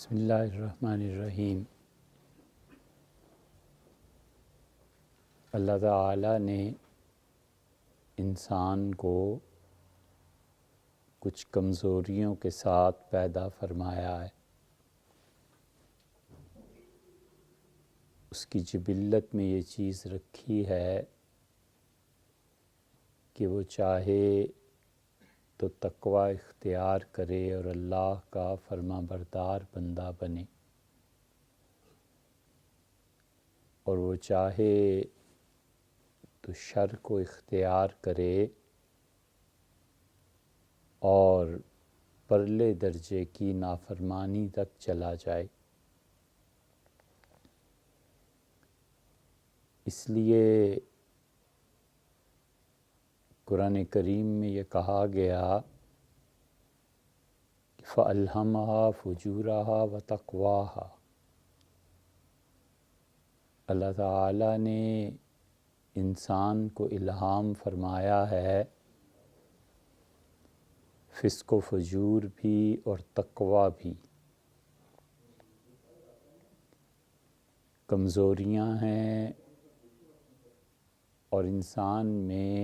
بسم اللہ الرحمن الرحیم۔ اللہ تعالیٰ نے انسان کو کچھ کمزوریوں کے ساتھ پیدا فرمایا ہے۔ اس کی جبلت میں یہ چیز رکھی ہے کہ وہ چاہے تو تقوی اختیار کرے اور اللہ کا فرما بردار بندہ بنے، اور وہ چاہے تو شر کو اختیار کرے اور پرلے درجے کی نافرمانی تک چلا جائے۔ اس لیے قرآن کریم میں یہ کہا گیا کہ فَأَلْهَمَهَا فُجُورَهَا وَتَقْوَاهَا۔ اللہ تعالیٰ نے انسان کو الہام فرمایا ہے فسق و فجور بھی اور تقوی بھی۔ کمزوریاں ہیں اور انسان میں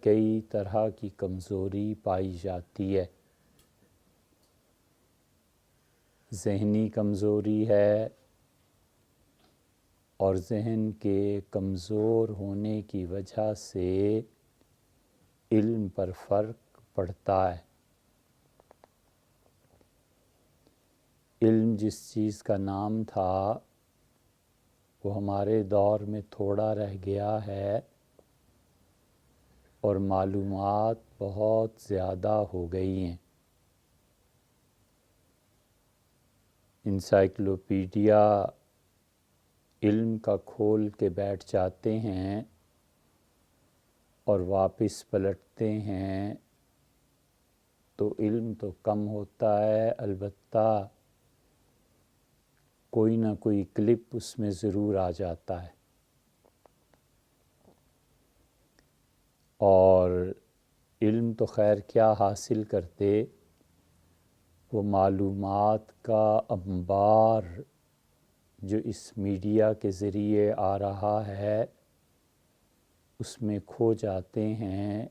کئی طرح کی کمزوری پائی جاتی ہے۔ ذہنی کمزوری ہے، اور ذہن کے کمزور ہونے کی وجہ سے علم پر فرق پڑتا ہے۔ علم جس چیز کا نام تھا وہ ہمارے دور میں تھوڑا رہ گیا ہے، اور معلومات بہت زیادہ ہو گئی ہیں۔ انسائکلوپیڈیا علم کا کھول کے بیٹھ جاتے ہیں اور واپس پلٹتے ہیں تو علم تو کم ہوتا ہے، البتہ کوئی نہ کوئی کلپ اس میں ضرور آ جاتا ہے۔ اور علم تو خیر کیا حاصل کرتے، وہ معلومات کا انبار جو اس میڈیا کے ذریعے آ رہا ہے اس میں کھو جاتے ہیں،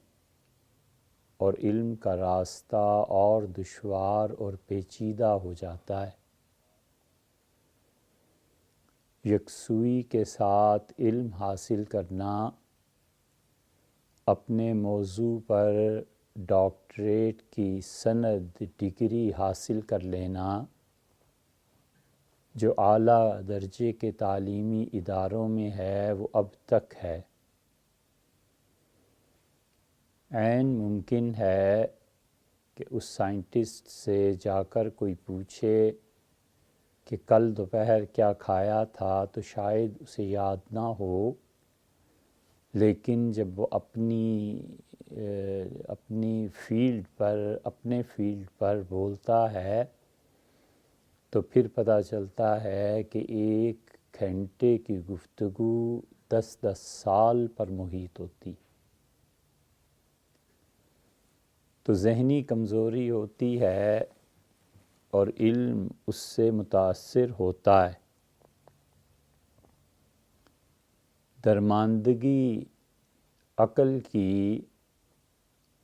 اور علم کا راستہ اور دشوار اور پیچیدہ ہو جاتا ہے۔ یکسوئی کے ساتھ علم حاصل کرنا، اپنے موضوع پر ڈاکٹریٹ کی سند ڈگری حاصل کر لینا، جو اعلیٰ درجے کے تعلیمی اداروں میں ہے، وہ اب تک ہے۔ عین ممکن ہے کہ اس سائنٹسٹ سے جا کر کوئی پوچھے کہ کل دوپہر کیا کھایا تھا تو شاید اسے یاد نہ ہو، لیکن جب وہ اپنے فیلڈ پر بولتا ہے تو پھر پتہ چلتا ہے کہ 1 گھنٹے کی گفتگو 10 سال پر محیط ہوتی۔ تو ذہنی کمزوری ہوتی ہے اور علم اس سے متاثر ہوتا ہے۔ درماندگی عقل کی،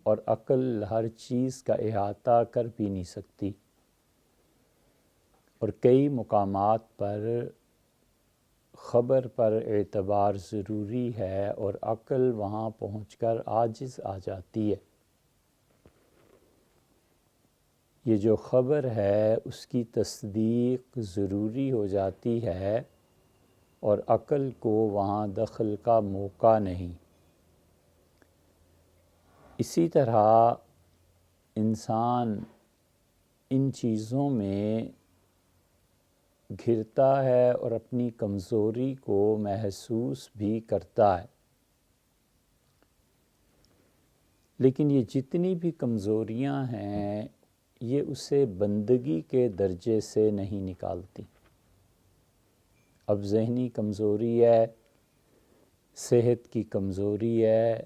اور عقل ہر چیز کا احاطہ کر بھی نہیں سکتی، اور کئی مقامات پر خبر پر اعتبار ضروری ہے اور عقل وہاں پہنچ کر عاجز آ جاتی ہے۔ یہ جو خبر ہے اس کی تصدیق ضروری ہو جاتی ہے، اور عقل کو وہاں دخل کا موقع نہیں۔ اسی طرح انسان ان چیزوں میں گھرتا ہے اور اپنی کمزوری کو محسوس بھی کرتا ہے، لیکن یہ جتنی بھی کمزوریاں ہیں یہ اسے بندگی کے درجے سے نہیں نکالتی۔ اب ذہنی کمزوری ہے، صحت کی کمزوری ہے،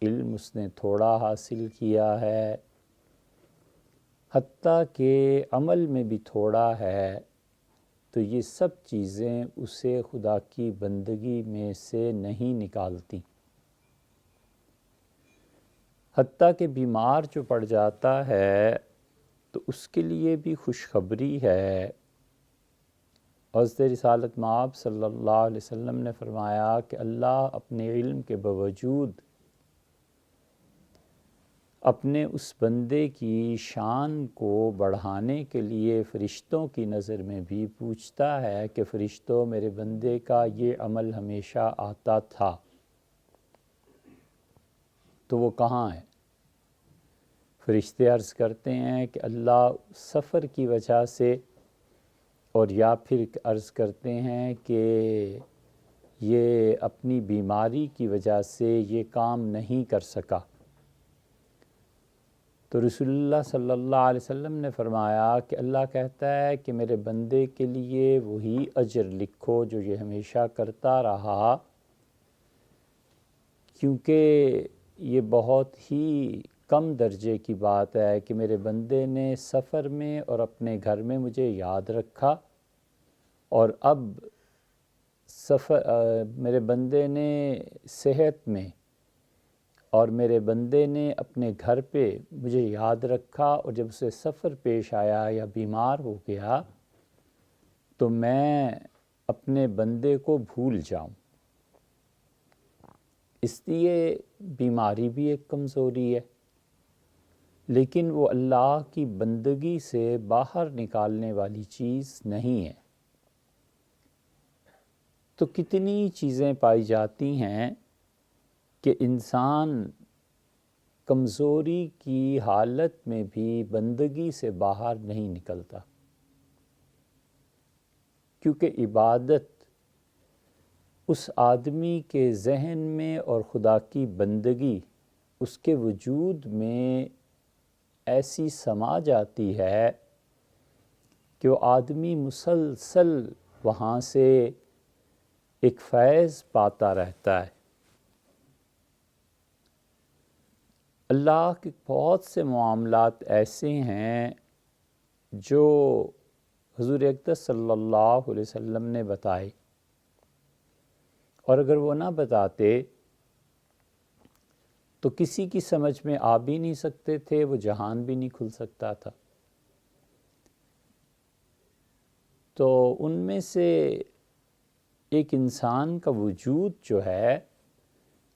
علم اس نے تھوڑا حاصل کیا ہے، حتیٰ کہ عمل میں بھی تھوڑا ہے تو یہ سب چیزیں اسے خدا کی بندگی میں سے نہیں نکالتی۔ حتیٰ کہ بیمار جو پڑ جاتا ہے تو اس کے لیے بھی خوشخبری ہے۔ حضرت رسالت مآب صلی اللہ علیہ وسلم نے فرمایا کہ اللہ اپنے علم کے باوجود اپنے اس بندے کی شان کو بڑھانے کے لیے فرشتوں کی نظر میں بھی پوچھتا ہے کہ فرشتوں میرے بندے کا یہ عمل ہمیشہ آتا تھا تو وہ کہاں ہے؟ فرشتے عرض کرتے ہیں کہ اللہ سفر کی وجہ سے، اور یا پھر عرض کرتے ہیں کہ یہ اپنی بیماری کی وجہ سے یہ کام نہیں کر سکا۔ تو رسول اللہ صلی اللہ علیہ وسلم نے فرمایا کہ اللہ کہتا ہے کہ میرے بندے کے لیے وہی اجر لکھو جو یہ ہمیشہ کرتا رہا، کیونکہ یہ بہت ہی کم درجے کی بات ہے کہ میرے بندے نے سفر میں اور اپنے گھر میں مجھے یاد رکھا، اور اب میرے بندے نے صحت میں اور میرے بندے نے اپنے گھر پہ مجھے یاد رکھا، اور جب اسے سفر پیش آیا یا بیمار ہو گیا تو میں اپنے بندے کو بھول جاؤں۔ اس لیے بیماری بھی ایک کمزوری ہے، لیکن وہ اللہ کی بندگی سے باہر نکالنے والی چیز نہیں ہے۔ تو کتنی چیزیں پائی جاتی ہیں کہ انسان کمزوری کی حالت میں بھی بندگی سے باہر نہیں نکلتا، کیونکہ عبادت اس آدمی کے ذہن میں اور خدا کی بندگی اس کے وجود میں ایسی سما جاتی ہے کہ وہ آدمی مسلسل وہاں سے ایک فیض پاتا رہتا ہے۔ اللہ کے بہت سے معاملات ایسے ہیں جو حضور اقدس صلی اللہ علیہ وسلم نے بتائے، اور اگر وہ نہ بتاتے تو کسی کی سمجھ میں آ بھی نہیں سکتے تھے، وہ جہان بھی نہیں کھل سکتا تھا۔ تو ان میں سے ایک انسان کا وجود جو ہے،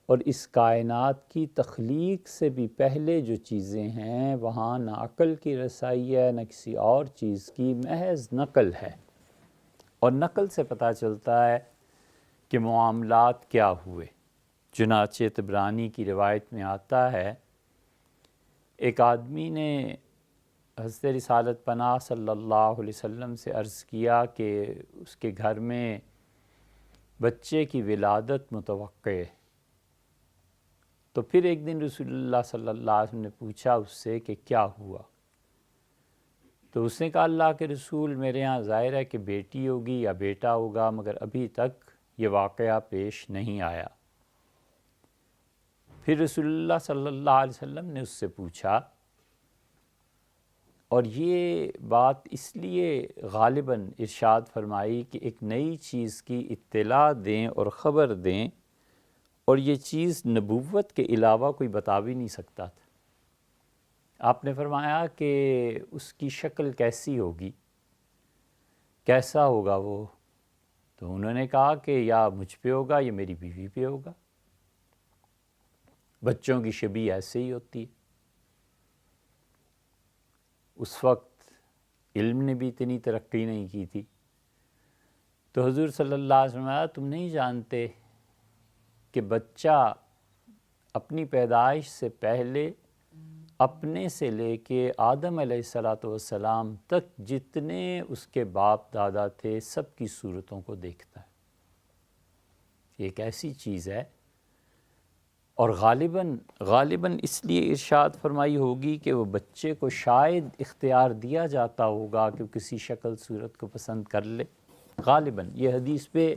اور اس کائنات کی تخلیق سے بھی پہلے جو چیزیں ہیں وہاں نہ عقل کی رسائی ہے نہ کسی اور چیز کی، محض نقل ہے، اور نقل سے پتہ چلتا ہے کہ معاملات کیا ہوئے۔ چنانچہ طبرانی کی روایت میں آتا ہے، ایک آدمی نے حضرت رسالت پناہ صلی اللہ علیہ وسلم سے عرض کیا کہ اس کے گھر میں بچے کی ولادت متوقع ہے۔ تو پھر ایک دن رسول اللہ صلی اللہ علیہ وسلم نے پوچھا اس سے کہ کیا ہوا؟ تو اس نے کہا اللہ کے رسول، میرے ہاں ظاہر ہے کہ بیٹی ہوگی یا بیٹا ہوگا، مگر ابھی تک یہ واقعہ پیش نہیں آیا۔ پھر رسول اللہ صلی اللہ علیہ وسلم نے اس سے پوچھا، اور یہ بات اس لیے غالباً ارشاد فرمائی کہ ایک نئی چیز کی اطلاع دیں اور خبر دیں، اور یہ چیز نبوت کے علاوہ کوئی بتا بھی نہیں سکتا تھا۔ آپ نے فرمایا کہ اس کی شکل کیسی ہوگی، کیسا ہوگا وہ؟ تو انہوں نے کہا کہ یا مجھ پہ ہوگا یا میری بیوی پہ ہوگا۔ بچوں کی شبیہ ایسے ہی ہوتی ہے۔ اس وقت علم نے بھی اتنی ترقی نہیں کی تھی۔ تو حضور صلی اللہ علیہ وسلم نے، تم نہیں جانتے کہ بچہ اپنی پیدائش سے پہلے اپنے سے لے کے آدم علیہ السلام تک جتنے اس کے باپ دادا تھے سب کی صورتوں کو دیکھتا ہے۔ ایک ایسی چیز ہے، اور غالباً اس لیے ارشاد فرمائی ہوگی کہ وہ بچے کو شاید اختیار دیا جاتا ہوگا کہ وہ کسی شکل صورت کو پسند کر لے۔ غالباً یہ حدیث پہ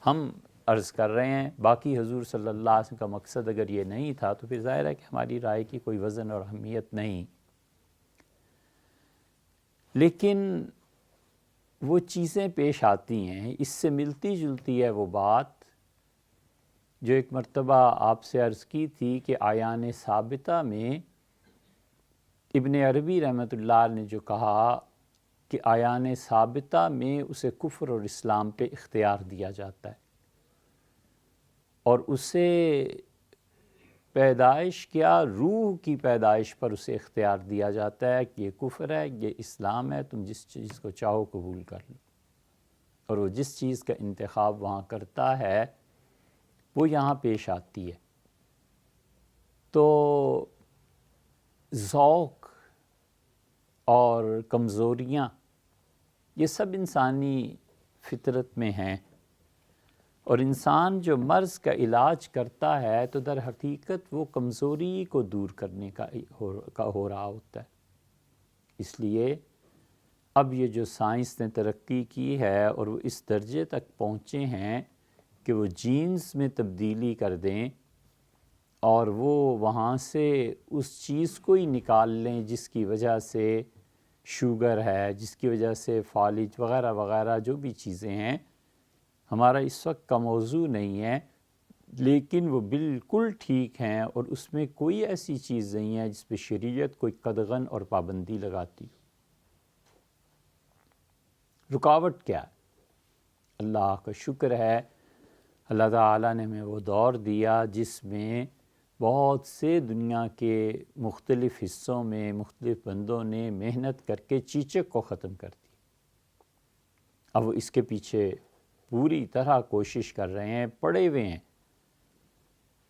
ہم عرض کر رہے ہیں، باقی حضور صلی اللہ علیہ وسلم کا مقصد اگر یہ نہیں تھا تو پھر ظاہر ہے کہ ہماری رائے کی کوئی وزن اور اہمیت نہیں۔ لیکن وہ چیزیں پیش آتی ہیں، اس سے ملتی جلتی ہے وہ بات جو ایک مرتبہ آپ سے عرض کی تھی کہ آیان ثابتہ میں ابن عربی رحمۃ اللہ نے جو کہا کہ آیان ثابتہ میں اسے کفر اور اسلام پہ اختیار دیا جاتا ہے، اور اسے پیدائش کیا، روح کی پیدائش پر اسے اختیار دیا جاتا ہے کہ یہ کفر ہے، یہ اسلام ہے، تم جس چیز کو چاہو قبول کر لو، اور وہ جس چیز کا انتخاب وہاں کرتا ہے وہ یہاں پیش آتی ہے۔ تو ذوق اور کمزوریاں یہ سب انسانی فطرت میں ہیں، اور انسان جو مرض کا علاج کرتا ہے تو در حقیقت وہ کمزوری کو دور کرنے کا ہو رہا ہوتا ہے۔ اس لیے اب یہ جو سائنس نے ترقی کی ہے اور وہ اس درجے تک پہنچے ہیں کہ وہ جینز میں تبدیلی کر دیں اور وہ وہاں سے اس چیز کو ہی نکال لیں جس کی وجہ سے شوگر ہے، جس کی وجہ سے فالج وغیرہ وغیرہ جو بھی چیزیں ہیں، ہمارا اس وقت کا موضوع نہیں ہے، لیکن وہ بالکل ٹھیک ہیں، اور اس میں کوئی ایسی چیز نہیں ہے جس پہ شریعت کوئی قدغن اور پابندی لگاتی۔ رکاوٹ کیا ہے؟ اللہ کا شکر ہے، اللہ تعالیٰ نے ہمیں وہ دور دیا جس میں بہت سے دنیا کے مختلف حصوں میں مختلف بندوں نے محنت کر کے چیچک کو ختم کر دی۔ اب وہ اس کے پیچھے پوری طرح کوشش کر رہے ہیں، پڑے ہوئے ہیں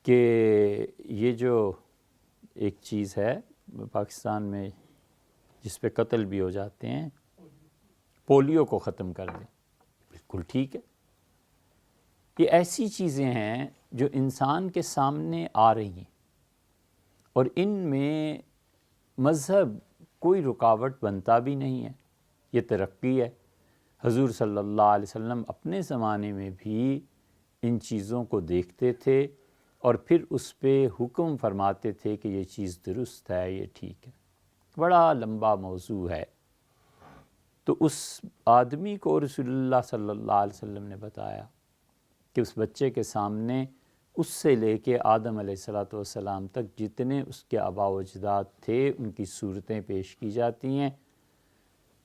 کہ یہ جو ایک چیز ہے پاکستان میں جس پہ قتل بھی ہو جاتے ہیں، پولیو کو ختم کر دیں۔ بالکل ٹھیک ہے، یہ ایسی چیزیں ہیں جو انسان کے سامنے آ رہی ہیں، اور ان میں مذہب کوئی رکاوٹ بنتا بھی نہیں ہے، یہ ترقی ہے۔ حضور صلی اللہ علیہ وسلم اپنے زمانے میں بھی ان چیزوں کو دیکھتے تھے اور پھر اس پہ حکم فرماتے تھے کہ یہ چیز درست ہے، یہ ٹھیک ہے۔ بڑا لمبا موضوع ہے۔ تو اس آدمی کو رسول اللہ صلی اللہ علیہ وسلم نے بتایا کہ اس بچے کے سامنے اس سے لے کے آدم علیہ السلام تک جتنے اس کے آباء و اجداد تھے ان کی صورتیں پیش کی جاتی ہیں،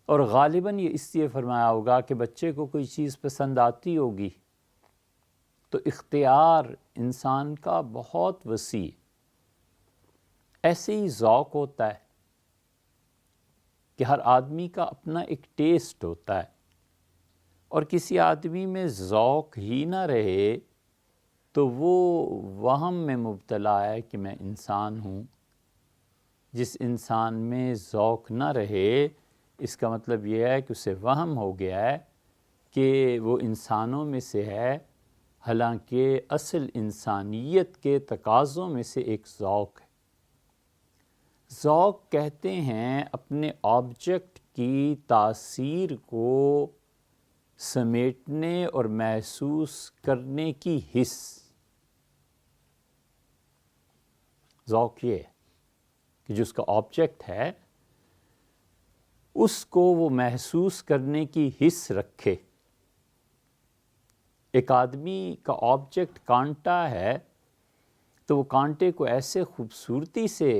اور غالباً یہ اس لیے فرمایا ہوگا کہ بچے کو کوئی چیز پسند آتی ہوگی، تو اختیار انسان کا بہت وسیع، ایسے ہی ذوق ہوتا ہے کہ ہر آدمی کا اپنا ایک ٹیسٹ ہوتا ہے، اور کسی آدمی میں ذوق ہی نہ رہے تو وہ وہم میں مبتلا ہے کہ میں انسان ہوں۔ جس انسان میں ذوق نہ رہے اس کا مطلب یہ ہے کہ اسے وہم ہو گیا ہے کہ وہ انسانوں میں سے ہے، حالانکہ اصل انسانیت کے تقاضوں میں سے ایک ذوق ہے۔ ذوق کہتے ہیں اپنے آبجیکٹ کی تاثیر کو سمیٹنے اور محسوس کرنے کی حس۔ ذوق یہ ہے کہ جو اس کا آبجیکٹ ہے اس کو وہ محسوس کرنے کی حس رکھے۔ ایک آدمی کا آبجیکٹ کانٹا ہے تو وہ کانٹے کو ایسے خوبصورتی سے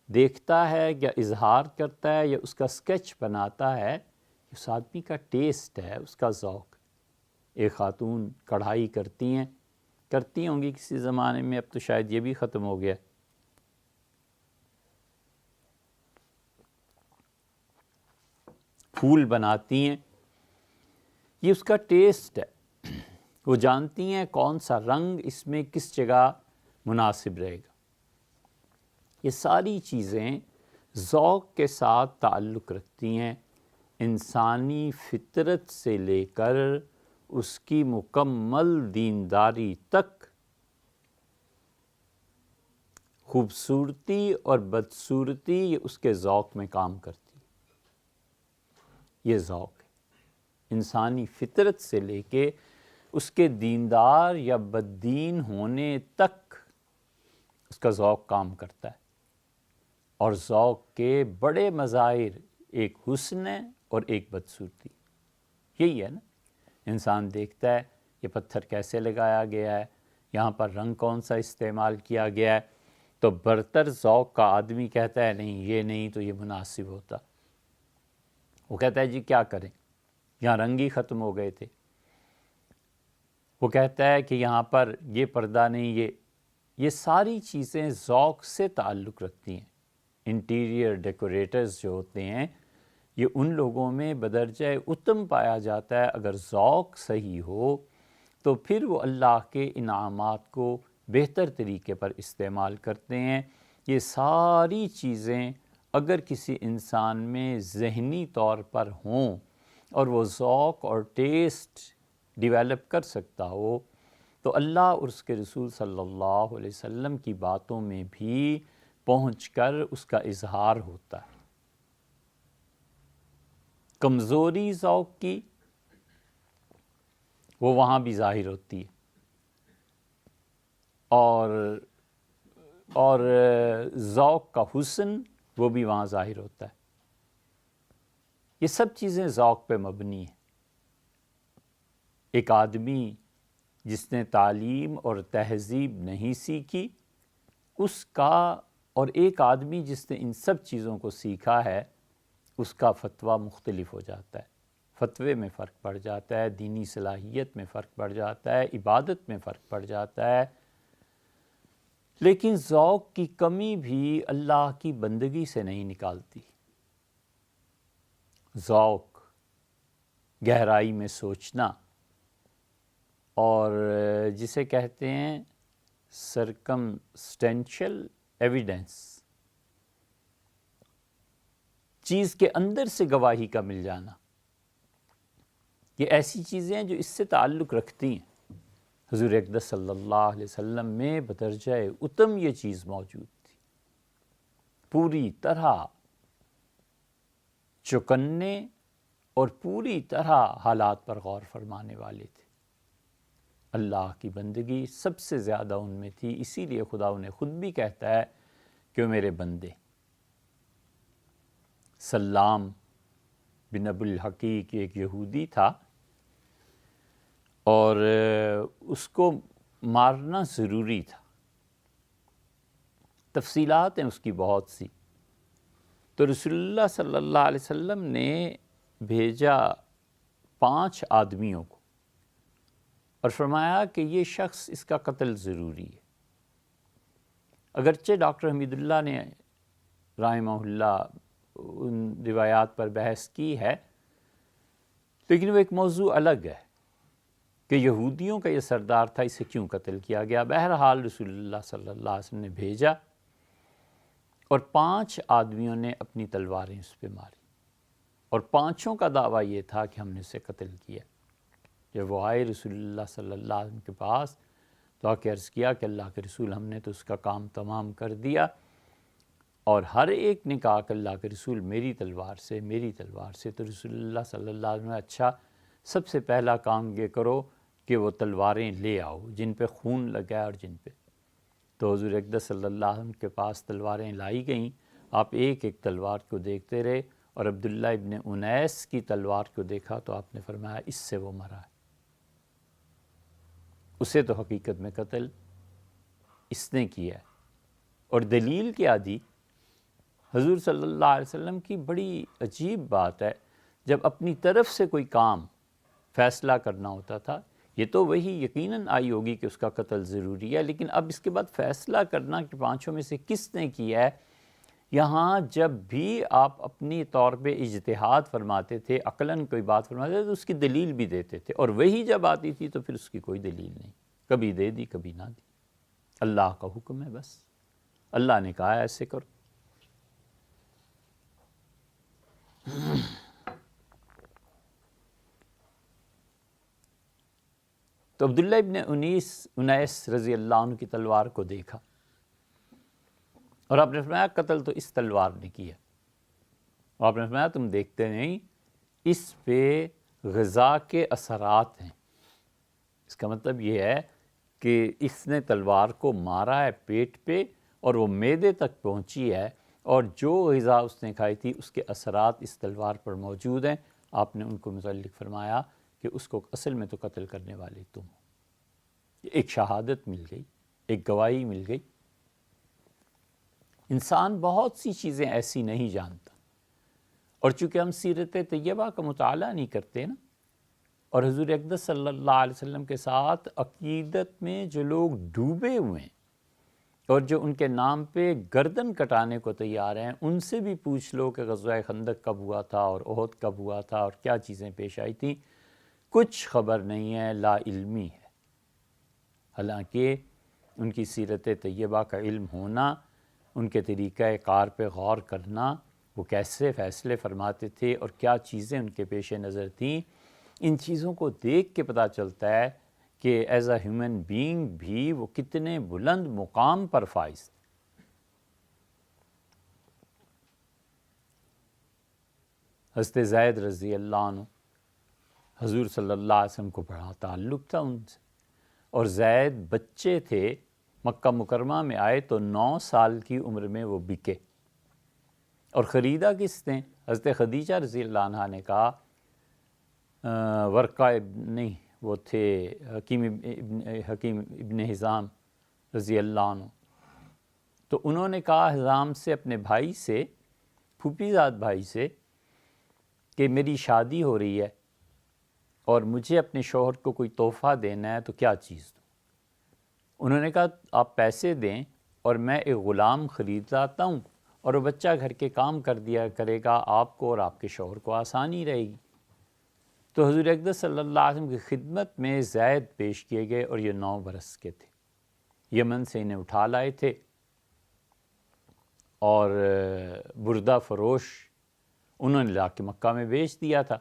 دیکھتا ہے یا اظہار کرتا ہے یا اس کا اسکیچ بناتا ہے، اس آدمی کا ٹیسٹ ہے، اس کا ذوق۔ ایک خاتون کڑھائی کرتی ہوں گی کسی زمانے میں، اب تو شاید یہ بھی ختم ہو گیا۔ پھول بناتی ہیں، یہ اس کا ٹیسٹ ہے، وہ جانتی ہیں کون سا رنگ اس میں کس جگہ مناسب رہے گا۔ یہ ساری چیزیں ذوق کے ساتھ تعلق رکھتی ہیں، انسانی فطرت سے لے کر اس کی مکمل دینداری تک۔ خوبصورتی اور بدصورتی یہ اس کے ذوق میں کام کرتی۔ یہ ذوق ہے انسانی فطرت سے لے کے اس کے دیندار یا بددین ہونے تک اس کا ذوق کام کرتا ہے، اور ذوق کے بڑے مظاہر ایک حسن ہے اور ایک بدصورتی. یہی ہے نا. انسان دیکھتا ہے یہ پتھر کیسے لگایا گیا ہے, یہاں پر رنگ کون سا استعمال کیا گیا ہے, تو برتر ذوق کا آدمی کہتا ہے نہیں یہ نہیں تو یہ مناسب ہوتا. وہ کہتا ہے جی کیا کریں, یہاں رنگ ہی ختم ہو گئے تھے. وہ کہتا ہے کہ یہاں پر یہ پردہ نہیں, یہ ساری چیزیں ذوق سے تعلق رکھتی ہیں. انٹیریئر ڈیکوریٹرز جو ہوتے ہیں یہ ان لوگوں میں بدرجہ اتم پایا جاتا ہے. اگر ذوق صحیح ہو تو پھر وہ اللہ کے انعامات کو بہتر طریقے پر استعمال کرتے ہیں. یہ ساری چیزیں اگر کسی انسان میں ذہنی طور پر ہوں اور وہ ذوق اور ٹیسٹ ڈیولپ کر سکتا ہو تو اللہ اور اس کے رسول صلی اللہ علیہ وسلم کی باتوں میں بھی پہنچ کر اس کا اظہار ہوتا ہے. کمزوری ذوق کی وہ وہاں بھی ظاہر ہوتی ہے, اور ذوق کا حسن وہ بھی وہاں ظاہر ہوتا ہے. یہ سب چیزیں ذوق پہ مبنی ہیں. ایک آدمی جس نے تعلیم اور تہذیب نہیں سیکھی اس کا, اور ایک آدمی جس نے ان سب چیزوں کو سیکھا ہے اس کا فتویٰ مختلف ہو جاتا ہے. فتوے میں فرق پڑ جاتا ہے, دینی صلاحیت میں فرق پڑ جاتا ہے, عبادت میں فرق پڑ جاتا ہے. لیکن ذوق کی کمی بھی اللہ کی بندگی سے نہیں نکالتی. ذوق, گہرائی میں سوچنا, اور جسے کہتے ہیں سرکمسٹینشل ایویڈنس, چیز کے اندر سے گواہی کا مل جانا, یہ ایسی چیزیں ہیں جو اس سے تعلق رکھتی ہیں. حضور اقدس صلی اللہ علیہ وسلم میں بدرجہ اتم یہ چیز موجود تھی. پوری طرح چوکنے اور پوری طرح حالات پر غور فرمانے والے تھے. اللہ کی بندگی سب سے زیادہ ان میں تھی. اسی لیے خدا انہیں خود بھی کہتا ہے کہ میرے بندے. سلام بن ابو الحقیق ایک یہودی تھا اور اس کو مارنا ضروری تھا. تفصیلات ہیں اس کی بہت سی. تو رسول اللہ صلی اللہ علیہ وسلم نے بھیجا 5 آدمیوں کو اور فرمایا کہ یہ شخص اس کا قتل ضروری ہے. اگرچہ ڈاکٹر حمید اللہ نے رحمہ اللہ ان روایات پر بحث کی ہے, لیکن وہ ایک موضوع الگ ہے کہ یہودیوں کا یہ سردار تھا, اسے کیوں قتل کیا گیا. بہرحال رسول اللہ صلی اللہ علیہ وسلم نے بھیجا اور 5 آدمیوں نے اپنی تلواریں اس پہ ماری, اور 5 کا دعویٰ یہ تھا کہ ہم نے اسے قتل کیا. جب وہ آئے رسول اللہ صلی اللہ علیہ وسلم کے پاس تو آ کے عرض کیا کہ اللہ کے رسول ہم نے تو اس کا کام تمام کر دیا, اور ہر ایک نے کہا کہ اللہ کے رسول میری تلوار سے, میری تلوار سے. تو رسول اللہ صلی اللہ علیہ وسلم نے اچھا سب سے پہلا کام یہ کرو کہ وہ تلواریں لے آؤ جن پہ خون لگا ہے اور جن پہ. تو حضور اقدس صلی اللہ علیہ وسلم کے پاس تلواریں لائی گئیں. آپ ایک ایک تلوار کو دیکھتے رہے, اور عبداللہ ابن انیس کی تلوار کو دیکھا تو آپ نے فرمایا اس سے وہ مرا ہے. اسے تو حقیقت میں قتل اس نے کیا ہے. اور دلیل کیا دی؟ حضور صلی اللہ علیہ وسلم کی بڑی عجیب بات ہے, جب اپنی طرف سے کوئی کام فیصلہ کرنا ہوتا تھا, یہ تو وہی یقیناً آئی ہوگی کہ اس کا قتل ضروری ہے, لیکن اب اس کے بعد فیصلہ کرنا کہ 5 میں سے کس نے کیا ہے, یہاں جب بھی آپ اپنی طور پہ اجتہاد فرماتے تھے, عقلاً کوئی بات فرماتے تھے تو اس کی دلیل بھی دیتے تھے, اور وہی جب آتی تھی تو پھر اس کی کوئی دلیل نہیں, کبھی دے دی کبھی نہ دی. اللہ کا حکم ہے, بس اللہ نے کہا ایسے کرو. تو عبداللہ ابن انیس رضی اللہ عنہ کی تلوار کو دیکھا اور آپ نے فرمایا قتل تو اس تلوار نے کیا. اور آپ نے فرمایا تم دیکھتے نہیں اس پہ غذا کے اثرات ہیں. اس کا مطلب یہ ہے کہ اس نے تلوار کو مارا ہے پیٹ پہ اور وہ معدے تک پہنچی ہے, اور جو غذا اس نے کھائی تھی اس کے اثرات اس تلوار پر موجود ہیں۔ آپ نے ان کو متعلق فرمایا کہ اس کو اصل میں تو قتل کرنے والے تم ہو۔ ایک شہادت مل گئی، ایک گواہی مل گئی۔ انسان بہت سی چیزیں ایسی نہیں جانتا، اور چونکہ ہم سیرت طیبہ کا مطالعہ نہیں کرتے نا، اور حضور اقدس صلی اللہ علیہ وسلم کے ساتھ عقیدت میں جو لوگ ڈوبے ہوئے ہیں اور جو ان کے نام پہ گردن کٹانے کو تیار ہیں، ان سے بھی پوچھ لو کہ غزوہ خندق کب ہوا تھا اور احد کب ہوا تھا اور کیا چیزیں پیش آئی تھیں، کچھ خبر نہیں ہے، لا علمی ہے۔ حالانکہ ان کی سیرت طیبہ کا علم ہونا، ان کے طریقہ کار پہ غور کرنا، وہ کیسے فیصلے فرماتے تھے اور کیا چیزیں ان کے پیش نظر تھیں، ان چیزوں کو دیکھ کے پتہ چلتا ہے کہ ایز اے ہیومن بینگ بھی وہ کتنے بلند مقام پر فائز تھے۔ حضرت زید رضی اللہ عنہ، حضور صلی اللہ علیہ وسلم کو بڑا تعلق تھا ان سے، اور زید بچے تھے، مکہ مکرمہ میں آئے تو 9 سال کی عمر میں وہ بکے، اور خریدا کس نے؟ حضرت خدیجہ رضی اللہ عنہ نے کہا، ورقہ نہیں، وہ تھے حکیم ابن حزام رضی اللہ عنہ، تو انہوں نے کہا حزام سے، اپنے بھائی سے، پھوپھی زاد بھائی سے، کہ میری شادی ہو رہی ہے اور مجھے اپنے شوہر کو کوئی تحفہ دینا ہے، تو کیا چیز دوں؟ انہوں نے کہا آپ پیسے دیں اور میں ایک غلام خرید لاتا ہوں، اور وہ بچہ گھر کے کام کر دیا کرے گا، آپ کو اور آپ کے شوہر کو آسانی رہے گی۔ تو حضور اقدس صلی اللہ علیہ وسلم کی خدمت میں زید پیش کیے گئے، اور یہ 9 برس کے تھے، یمن سے انہیں اٹھا لائے تھے، اور بردہ فروش انہوں نے لا کے مکہ میں بیچ دیا تھا۔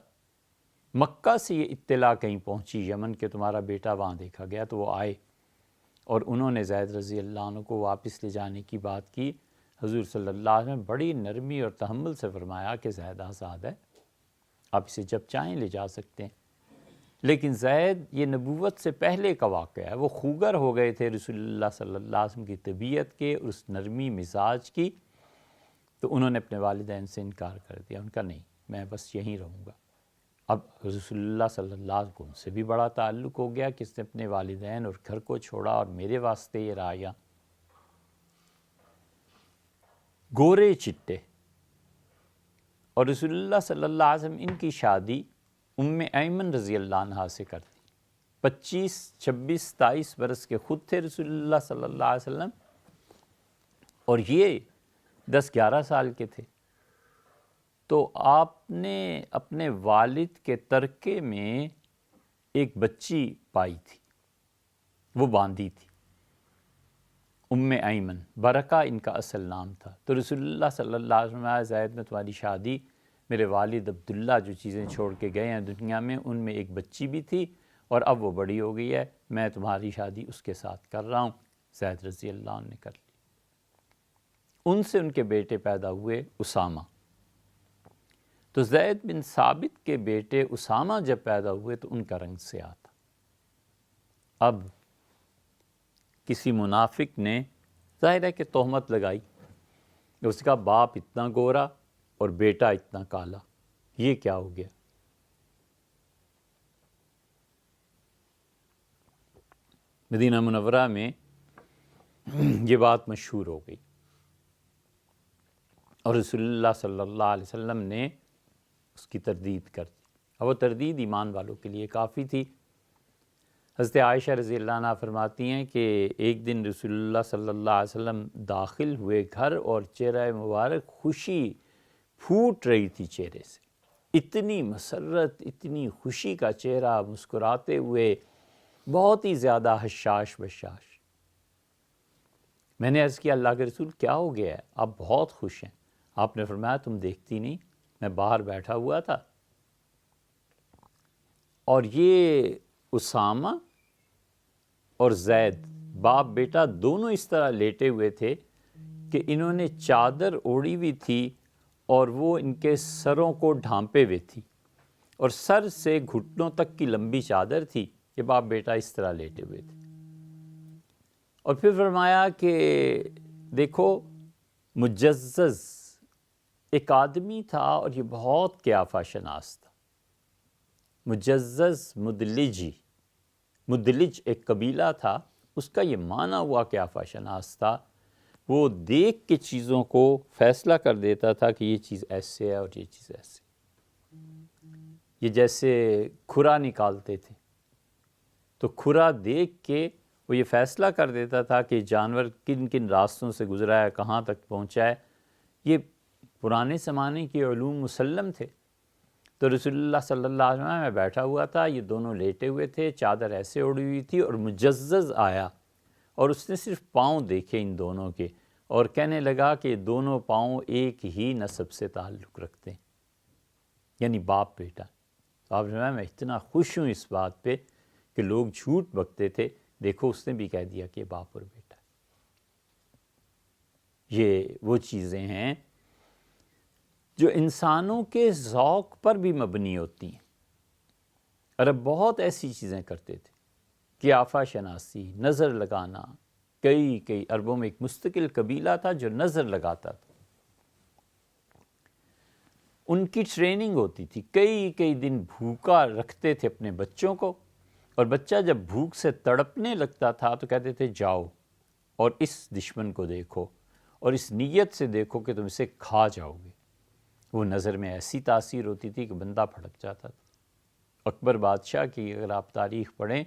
مکہ سے یہ اطلاع کہیں پہنچی یمن کہ تمہارا بیٹا وہاں دیکھا گیا، تو وہ آئے اور انہوں نے زید رضی اللہ عنہ کو واپس لے جانے کی بات کی۔ حضور صلی اللہ علیہ وسلم بڑی نرمی اور تحمل سے فرمایا کہ زید آزاد ہے، آپ اسے جب چاہیں لے جا سکتے ہیں۔ لیکن زید، یہ نبوت سے پہلے کا واقعہ ہے، وہ خوگر ہو گئے تھے رسول اللہ صلی اللہ علیہ وسلم کی طبیعت کے اور اس نرمی مزاج کی، تو انہوں نے اپنے والدین سے انکار کر دیا، ان کا نہیں، میں بس یہیں رہوں گا۔ اب رسول اللہ صلی اللہ علیہ وسلم کو ان سے بھی بڑا تعلق ہو گیا کہ اس نے اپنے والدین اور گھر کو چھوڑا اور میرے واسطے یہ رہا یہاں۔ گورے چٹے، اور رسول اللہ صلی اللہ علیہ وسلم ان کی شادی ام ایمن رضی اللہ عنہ سے کر دی۔ 25، 26، 27 برس کے خود تھے رسول اللہ صلی اللہ علیہ وسلم، اور یہ 10-11 سال کے تھے۔ تو آپ نے اپنے والد کے ترکے میں ایک بچی پائی تھی، وہ باندھی تھی، ام ایمن، برکہ ان کا اصل نام تھا۔ تو رسول اللہ صلی اللہ علیہ وسلم نے زید میں تمہاری شادی، میرے والد عبداللہ جو چیزیں چھوڑ کے گئے ہیں دنیا میں، ان میں ایک بچی بھی تھی، اور اب وہ بڑی ہو گئی ہے، میں تمہاری شادی اس کے ساتھ کر رہا ہوں۔ زید رضی اللہ عنہ نے کر لی۔ ان سے ان کے بیٹے پیدا ہوئے، اسامہ۔ تو زید بن ثابت کے بیٹے اسامہ جب پیدا ہوئے تو ان کا رنگ سیاہ تھا۔ اب کسی منافق نے ظاہر ہے کہ تہمت لگائی، اس کا باپ اتنا گورا اور بیٹا اتنا کالا، یہ کیا ہو گیا؟ مدینہ منورہ میں یہ بات مشہور ہو گئی، اور رسول اللہ صلی اللہ علیہ وسلم نے اس کی تردید کر دی، اور وہ تردید ایمان والوں کے لیے کافی تھی۔ حضرت عائشہ رضی اللہ عنہ فرماتی ہیں کہ ایک دن رسول اللہ صلی اللہ علیہ وسلم داخل ہوئے گھر، اور چہرہ مبارک خوشی پھوٹ رہی تھی چہرے سے، اتنی مسرت، اتنی خوشی کا چہرہ، مسکراتے ہوئے، بہت ہی زیادہ حشاش بشاش۔ میں نے عرض کیا اللہ کے رسول کیا ہو گیا ہے، آپ بہت خوش ہیں؟ آپ نے فرمایا تم دیکھتی نہیں، میں باہر بیٹھا ہوا تھا، اور یہ اسامہ اور زید، باپ بیٹا دونوں اس طرح لیٹے ہوئے تھے کہ انہوں نے چادر اوڑھی ہوئی تھی اور وہ ان کے سروں کو ڈھانپے ہوئے تھی، اور سر سے گھٹنوں تک کی لمبی چادر تھی، یہ باپ بیٹا اس طرح لیٹے ہوئے تھے۔ اور پھر فرمایا کہ دیکھو مجزز ایک آدمی تھا اور یہ بہت قیافہ شناس تھا. مجزز مدلج ایک قبیلہ تھا، اس کا یہ معنی ہوا قیافہ شناس تھا. وہ دیکھ کے چیزوں کو فیصلہ کر دیتا تھا کہ یہ چیز ایسے ہے اور یہ چیز ایسے. یہ جیسے کھرا نکالتے تھے تو کھرا دیکھ کے وہ یہ فیصلہ کر دیتا تھا کہ جانور کن کن راستوں سے گزرا ہے، کہاں تک پہنچا ہے. یہ پرانے زمانے کے علوم مسلم تھے. تو رسول اللہ صلی اللہ علیہ وسلم میں بیٹھا ہوا تھا، یہ دونوں لیٹے ہوئے تھے، چادر ایسے اڑی ہوئی تھی، اور مجزز آیا اور اس نے صرف پاؤں دیکھے ان دونوں کے اور کہنے لگا کہ دونوں پاؤں ایک ہی نسب سے تعلق رکھتے ہیں، یعنی باپ بیٹا. تو آپ میں اتنا خوش ہوں اس بات پہ کہ لوگ جھوٹ بکتے تھے، دیکھو اس نے بھی کہہ دیا کہ باپ اور بیٹا. یہ وہ چیزیں ہیں جو انسانوں کے ذوق پر بھی مبنی ہوتی ہیں. عرب بہت ایسی چیزیں کرتے تھے، قیافہ شناسی، نظر لگانا. کئی عربوں میں ایک مستقل قبیلہ تھا جو نظر لگاتا تھا. ان کی ٹریننگ ہوتی تھی، کئی دن بھوکا رکھتے تھے اپنے بچوں کو، اور بچہ جب بھوک سے تڑپنے لگتا تھا تو کہتے تھے جاؤ اور اس دشمن کو دیکھو اور اس نیت سے دیکھو کہ تم اسے کھا جاؤ گے. وہ نظر میں ایسی تاثیر ہوتی تھی کہ بندہ پھڑک جاتا تھا. اکبر بادشاہ کی اگر آپ تاریخ پڑھیں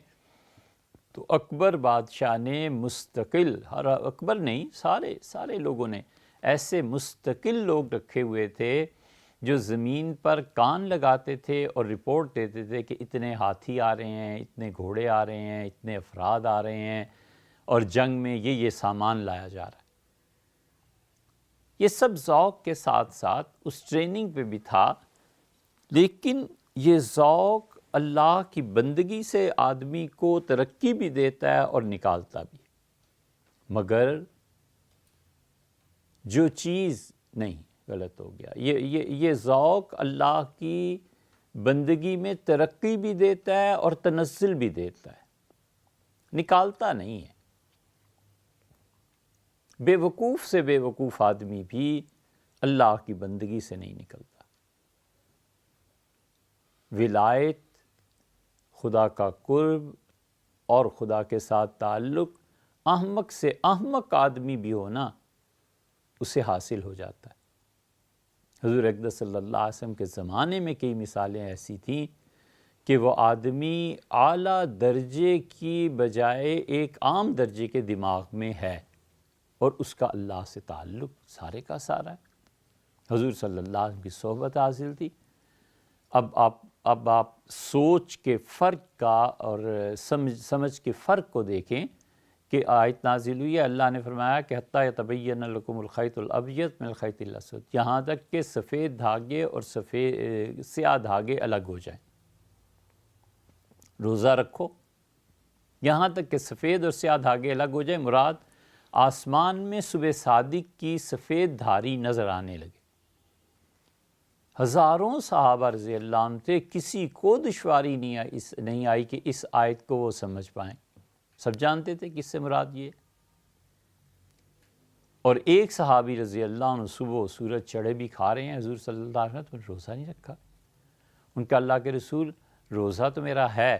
تو اکبر بادشاہ نے مستقل، ہر اکبر نہیں، سارے لوگوں نے ایسے مستقل لوگ رکھے ہوئے تھے جو زمین پر کان لگاتے تھے اور رپورٹ دیتے تھے کہ اتنے ہاتھی آ رہے ہیں، اتنے گھوڑے آ رہے ہیں، اتنے افراد آ رہے ہیں، اور جنگ میں یہ سامان لایا جا رہا ہے. یہ سب ذوق کے ساتھ ساتھ اس ٹریننگ پہ بھی تھا، لیکن یہ ذوق اللہ کی بندگی سے آدمی کو ترقی بھی دیتا ہے اور نکالتا بھی. مگر جو چیز نہیں، غلط ہو گیا، یہ ذوق اللہ کی بندگی میں ترقی بھی دیتا ہے اور تنزل بھی دیتا ہے، نکالتا نہیں ہے. بے وقوف سے بے وقوف آدمی بھی اللہ کی بندگی سے نہیں نکلتا. ولایت، خدا کا قرب اور خدا کے ساتھ تعلق احمق سے احمق آدمی بھی ہونا اسے حاصل ہو جاتا ہے. حضور اقدس صلی اللہ علیہ وسلم کے زمانے میں کئی مثالیں ایسی تھیں کہ وہ آدمی اعلیٰ درجے کی بجائے ایک عام درجے کے دماغ میں ہے اور اس کا اللہ سے تعلق سارے کا سارا ہے. حضور صلی اللہ علیہ وسلم کی صحبت حاصل تھی. اب آپ سوچ کے فرق کا اور سمجھ کے فرق کو دیکھیں کہ آیت نازل ہوئی ہے، اللہ نے فرمایا کہ حتیٰ یتبین لکم الخیط الابیض من الخیط الاسود، یہاں تک کہ سفید دھاگے اور سیاہ دھاگے الگ ہو جائیں. روزہ رکھو یہاں تک کہ سفید اور سیاہ دھاگے الگ ہو جائیں. مراد آسمان میں صبح صادق کی سفید دھاری نظر آنے لگے. ہزاروں صحابہ رضی اللہ عنہ تھے، کسی کو دشواری نہیں آئی کہ اس آیت کو وہ سمجھ پائیں. سب جانتے تھے کس سے مراد یہ. اور ایک صحابی رضی اللہ عنہ صبح سورج چڑھے بھی کھا رہے ہیں، حضور صلی اللہ علیہ وسلم نے روزہ نہیں رکھا. ان کا اللہ کے رسول روزہ تو میرا ہے،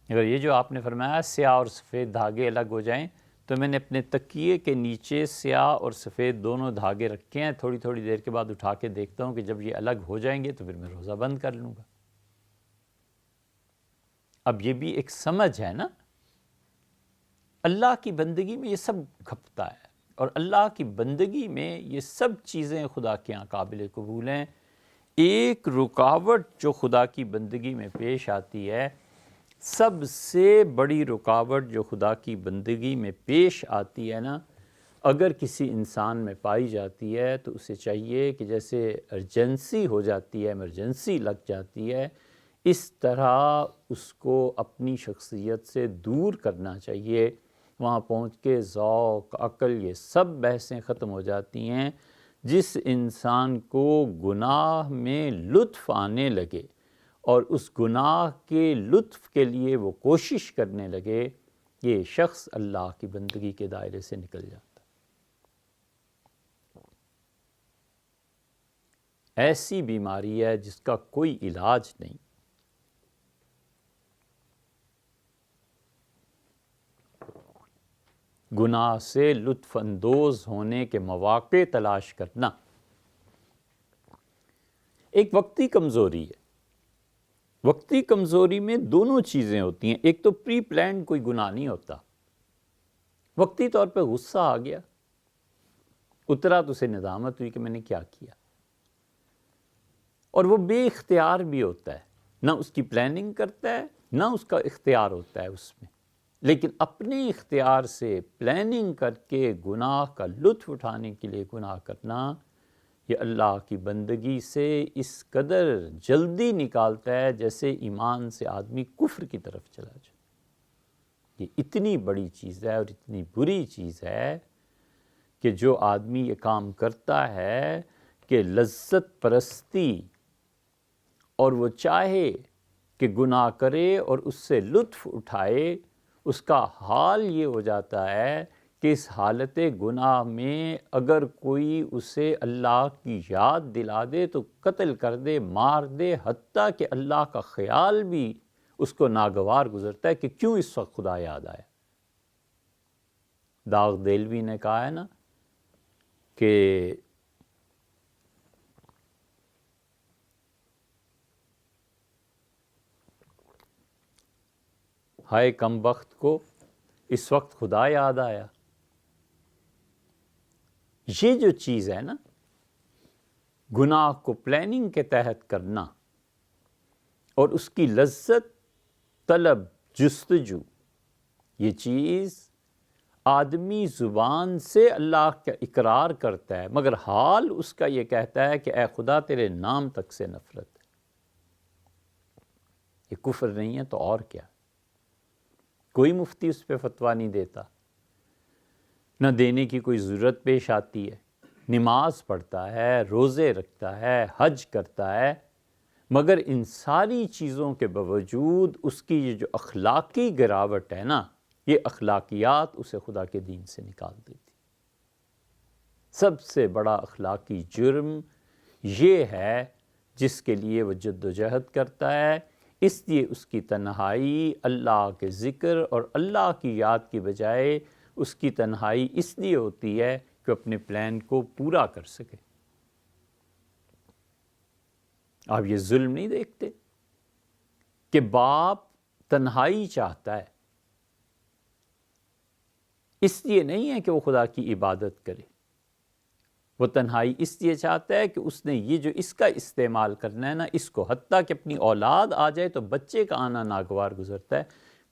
اگر یہ جو آپ نے فرمایا سیاہ اور سفید دھاگے الگ ہو جائیں تو میں نے اپنے تکیے کے نیچے سیاہ اور سفید دونوں دھاگے رکھے ہیں، تھوڑی دیر کے بعد اٹھا کے دیکھتا ہوں کہ جب یہ الگ ہو جائیں گے تو پھر میں روزہ بند کر لوں گا. اب یہ بھی ایک سمجھ ہے نا. اللہ کی بندگی میں یہ سب کھپتا ہے، اور اللہ کی بندگی میں یہ سب چیزیں خدا کے یہاں قابل قبول ہیں. ایک رکاوٹ جو خدا کی بندگی میں پیش آتی ہے، سب سے بڑی رکاوٹ جو خدا کی بندگی میں پیش آتی ہے نا، اگر کسی انسان میں پائی جاتی ہے تو اسے چاہیے کہ جیسے ارجنسی ہو جاتی ہے، ایمرجنسی لگ جاتی ہے، اس طرح اس کو اپنی شخصیت سے دور کرنا چاہیے. وہاں پہنچ کے ذوق، عقل، یہ سب بحثیں ختم ہو جاتی ہیں. جس انسان کو گناہ میں لطف آنے لگے اور اس گناہ کے لطف کے لیے وہ کوشش کرنے لگے، یہ شخص اللہ کی بندگی کے دائرے سے نکل جاتا. ایسی بیماری ہے جس کا کوئی علاج نہیں۔ گناہ سے لطف اندوز ہونے کے مواقع تلاش کرنا ایک وقتی کمزوری ہے۔ وقتی کمزوری میں دونوں چیزیں ہوتی ہیں، ایک تو پری پلانڈ کوئی گناہ نہیں ہوتا، وقتی طور پہ غصہ آ گیا، اترا تو اسے ندامت ہوئی کہ میں نے کیا کیا، اور وہ بے اختیار بھی ہوتا ہے، نہ اس کی پلاننگ کرتا ہے نہ اس کا اختیار ہوتا ہے اس میں، لیکن اپنے اختیار سے پلاننگ کر کے گناہ کا لطف اٹھانے کے لیے گناہ کرنا، یہ اللہ کی بندگی سے اس قدر جلدی نکالتا ہے جیسے ایمان سے آدمی کفر کی طرف چلا جائے۔ یہ اتنی بڑی چیز ہے اور اتنی بری چیز ہے کہ جو آدمی یہ کام کرتا ہے کہ لذت پرستی اور وہ چاہے کہ گناہ کرے اور اس سے لطف اٹھائے، اس کا حال یہ ہو جاتا ہے کہ اس حالت گناہ میں اگر کوئی اسے اللہ کی یاد دلا دے تو قتل کر دے، مار دے، حتیٰ کہ اللہ کا خیال بھی اس کو ناگوار گزرتا ہے کہ کیوں اس وقت خدا یاد آیا۔ داغ دیلوی نے کہا ہے نا کہ ہائے کم بخت کو اس وقت خدا یاد آیا۔ یہ جو چیز ہے نا، گناہ کو پلاننگ کے تحت کرنا اور اس کی لذت طلب جستجو، یہ چیز آدمی زبان سے اللہ کا اقرار کرتا ہے مگر حال اس کا یہ کہتا ہے کہ اے خدا تیرے نام تک سے نفرت ہے۔ یہ کفر نہیں ہے تو اور کیا؟ کوئی مفتی اس پہ فتویٰ نہیں دیتا، نہ دینے کی کوئی ضرورت پیش آتی ہے، نماز پڑھتا ہے، روزے رکھتا ہے، حج کرتا ہے، مگر ان ساری چیزوں کے باوجود اس کی یہ جو اخلاقی گراوٹ ہے نا، یہ اخلاقیات اسے خدا کے دین سے نکال دیتی۔ سب سے بڑا اخلاقی جرم یہ ہے جس کے لیے وہ جد و جہد کرتا ہے، اس لیے اس کی تنہائی اللہ کے ذکر اور اللہ کی یاد کی بجائے اس کی تنہائی اس لیے ہوتی ہے کہ اپنے پلان کو پورا کر سکے۔ آپ یہ ظلم نہیں دیکھتے کہ باپ تنہائی چاہتا ہے، اس لیے نہیں ہے کہ وہ خدا کی عبادت کرے، وہ تنہائی اس لیے چاہتا ہے کہ اس نے یہ جو اس کا استعمال کرنا ہے نا، اس کو حتیٰ کہ اپنی اولاد آ جائے تو بچے کا آنا ناگوار گزرتا ہے،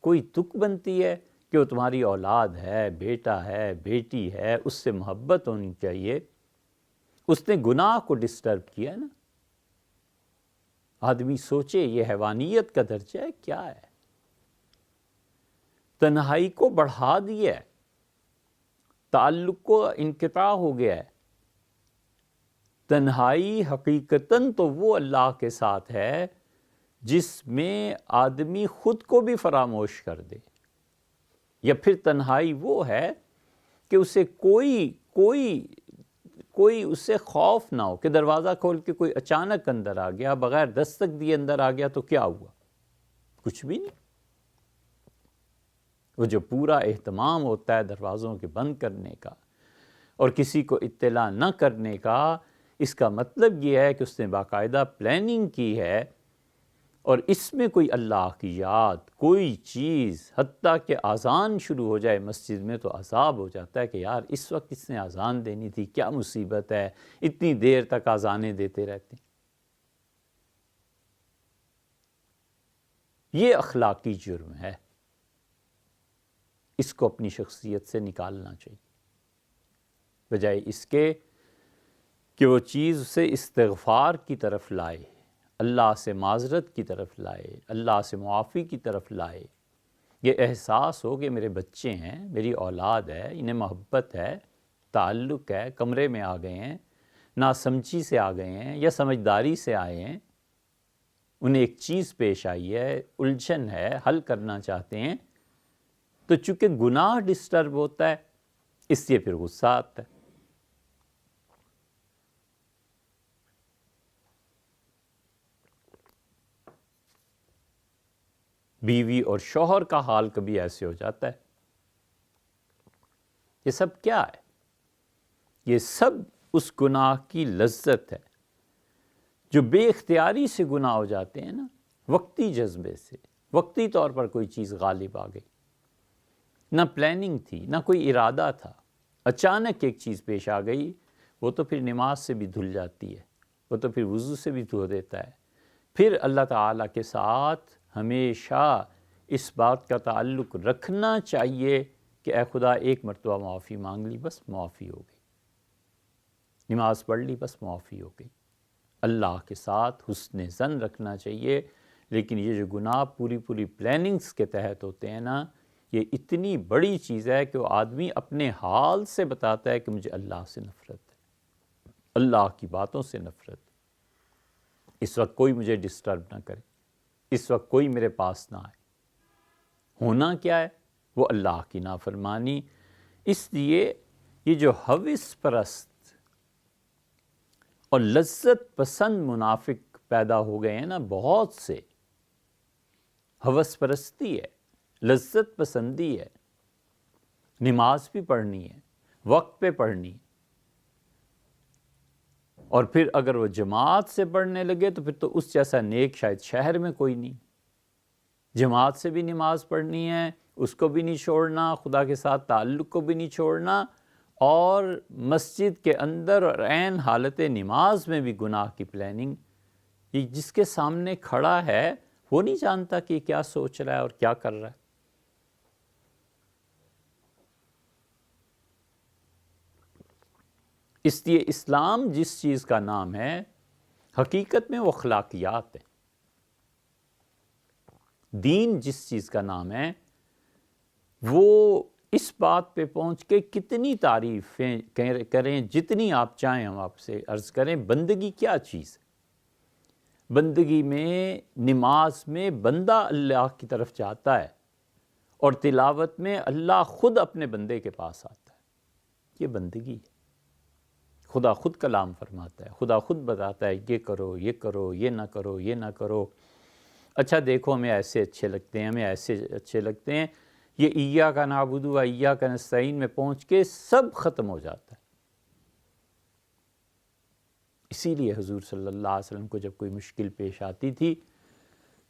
کوئی تک بنتی ہے کہ وہ تمہاری اولاد ہے، بیٹا ہے، بیٹی ہے، اس سے محبت ہونی چاہیے۔ اس نے گناہ کو ڈسٹرب کیا ہے نا۔ آدمی سوچے یہ حیوانیت کا درجہ ہے کیا ہے؟ تنہائی کو بڑھا دیا ہے، تعلق کو انقطاع ہو گیا ہے۔ تنہائی حقیقتاً تو وہ اللہ کے ساتھ ہے جس میں آدمی خود کو بھی فراموش کر دے، یا پھر تنہائی وہ ہے کہ اسے کوئی اس سے خوف نہ ہو کہ دروازہ کھول کے کوئی اچانک اندر آ گیا، بغیر دستک دیے اندر آ گیا تو کیا ہوا؟ کچھ بھی نہیں۔ وہ جو پورا اہتمام ہوتا ہے دروازوں کے بند کرنے کا اور کسی کو اطلاع نہ کرنے کا، اس کا مطلب یہ ہے کہ اس نے باقاعدہ پلاننگ کی ہے، اور اس میں کوئی اللہ کی یاد، کوئی چیز، حتیٰ کہ اذان شروع ہو جائے مسجد میں تو عذاب ہو جاتا ہے کہ یار اس وقت اس نے اذان دینی تھی، کیا مصیبت ہے، اتنی دیر تک اذانیں دیتے رہتے ہیں۔ یہ اخلاقی جرم ہے، اس کو اپنی شخصیت سے نکالنا چاہیے، بجائے اس کے کہ وہ چیز اسے استغفار کی طرف لائے، اللہ سے معذرت کی طرف لائے، اللہ سے معافی کی طرف لائے، یہ احساس ہو کہ میرے بچے ہیں، میری اولاد ہے، انہیں محبت ہے، تعلق ہے، کمرے میں آ گئے ہیں، ناسمجھی سے آ گئے ہیں یا سمجھداری سے آئے ہیں، انہیں ایک چیز پیش آئی ہے، الجھن ہے، حل کرنا چاہتے ہیں، تو چونکہ گناہ ڈسٹرب ہوتا ہے اس لیے پھر غصہ آتا ہے۔ بیوی اور شوہر کا حال کبھی ایسے ہو جاتا ہے۔ یہ سب کیا ہے؟ یہ سب اس گناہ کی لذت ہے جو بے اختیاری سے گناہ ہو جاتے ہیں نا، وقتی جذبے سے، وقتی طور پر کوئی چیز غالب آ گئی، نہ پلاننگ تھی، نہ کوئی ارادہ تھا، اچانک ایک چیز پیش آ گئی، وہ تو پھر نماز سے بھی دھل جاتی ہے، وہ تو پھر وضو سے بھی دھو دیتا ہے۔ پھر اللہ تعالیٰ کے ساتھ ہمیشہ اس بات کا تعلق رکھنا چاہیے کہ اے خدا ایک مرتبہ معافی مانگ لی، بس معافی ہو گئی، نماز پڑھ لی، بس معافی ہو گئی۔ اللہ کے ساتھ حسن ظن رکھنا چاہیے، لیکن یہ جو گناہ پوری پلاننگز کے تحت ہوتے ہیں نا، یہ اتنی بڑی چیز ہے کہ وہ آدمی اپنے حال سے بتاتا ہے کہ مجھے اللہ سے نفرت ہے، اللہ کی باتوں سے نفرت ہے، اس وقت کوئی مجھے ڈسٹرب نہ کرے، اس وقت کوئی میرے پاس نہ آئے۔ ہونا کیا ہے؟ وہ اللہ کی نافرمانی۔ اس لیے یہ جو ہوس پرست اور لذت پسند منافق پیدا ہو گئے ہیں نا، بہت سے، ہوس پرستی ہے، لذت پسندی ہے، نماز بھی پڑھنی ہے، وقت پہ پڑھنی ہے، اور پھر اگر وہ جماعت سے پڑھنے لگے تو پھر تو اس جیسا نیک شاید شہر میں کوئی نہیں۔ جماعت سے بھی نماز پڑھنی ہے، اس کو بھی نہیں چھوڑنا، خدا کے ساتھ تعلق کو بھی نہیں چھوڑنا، اور مسجد کے اندر اور عین حالت نماز میں بھی گناہ کی پلاننگ۔ یہ جس کے سامنے کھڑا ہے وہ نہیں جانتا کہ کیا سوچ رہا ہے اور کیا کر رہا ہے۔ اس لیے اسلام جس چیز کا نام ہے، حقیقت میں وہ اخلاقیات ہے۔ دین جس چیز کا نام ہے، وہ اس بات پہ پہنچ کے کتنی تعریفیں کریں، جتنی آپ چاہیں ہم آپ سے عرض کریں، بندگی کیا چیز ہے۔ بندگی میں، نماز میں بندہ اللہ کی طرف جاتا ہے، اور تلاوت میں اللہ خود اپنے بندے کے پاس آتا ہے۔ یہ بندگی ہے۔ خدا خود کلام فرماتا ہے، خدا خود بتاتا ہے یہ کرو، یہ کرو، یہ نہ کرو، یہ نہ کرو۔ اچھا دیکھو، ہمیں ایسے اچھے لگتے ہیں، ہمیں ایسے اچھے لگتے ہیں، یہ ایاک نعبد و ایاک نستعین میں پہنچ کے سب ختم ہو جاتا ہے۔ اسی لیے حضور صلی اللہ علیہ وسلم کو جب کوئی مشکل پیش آتی تھی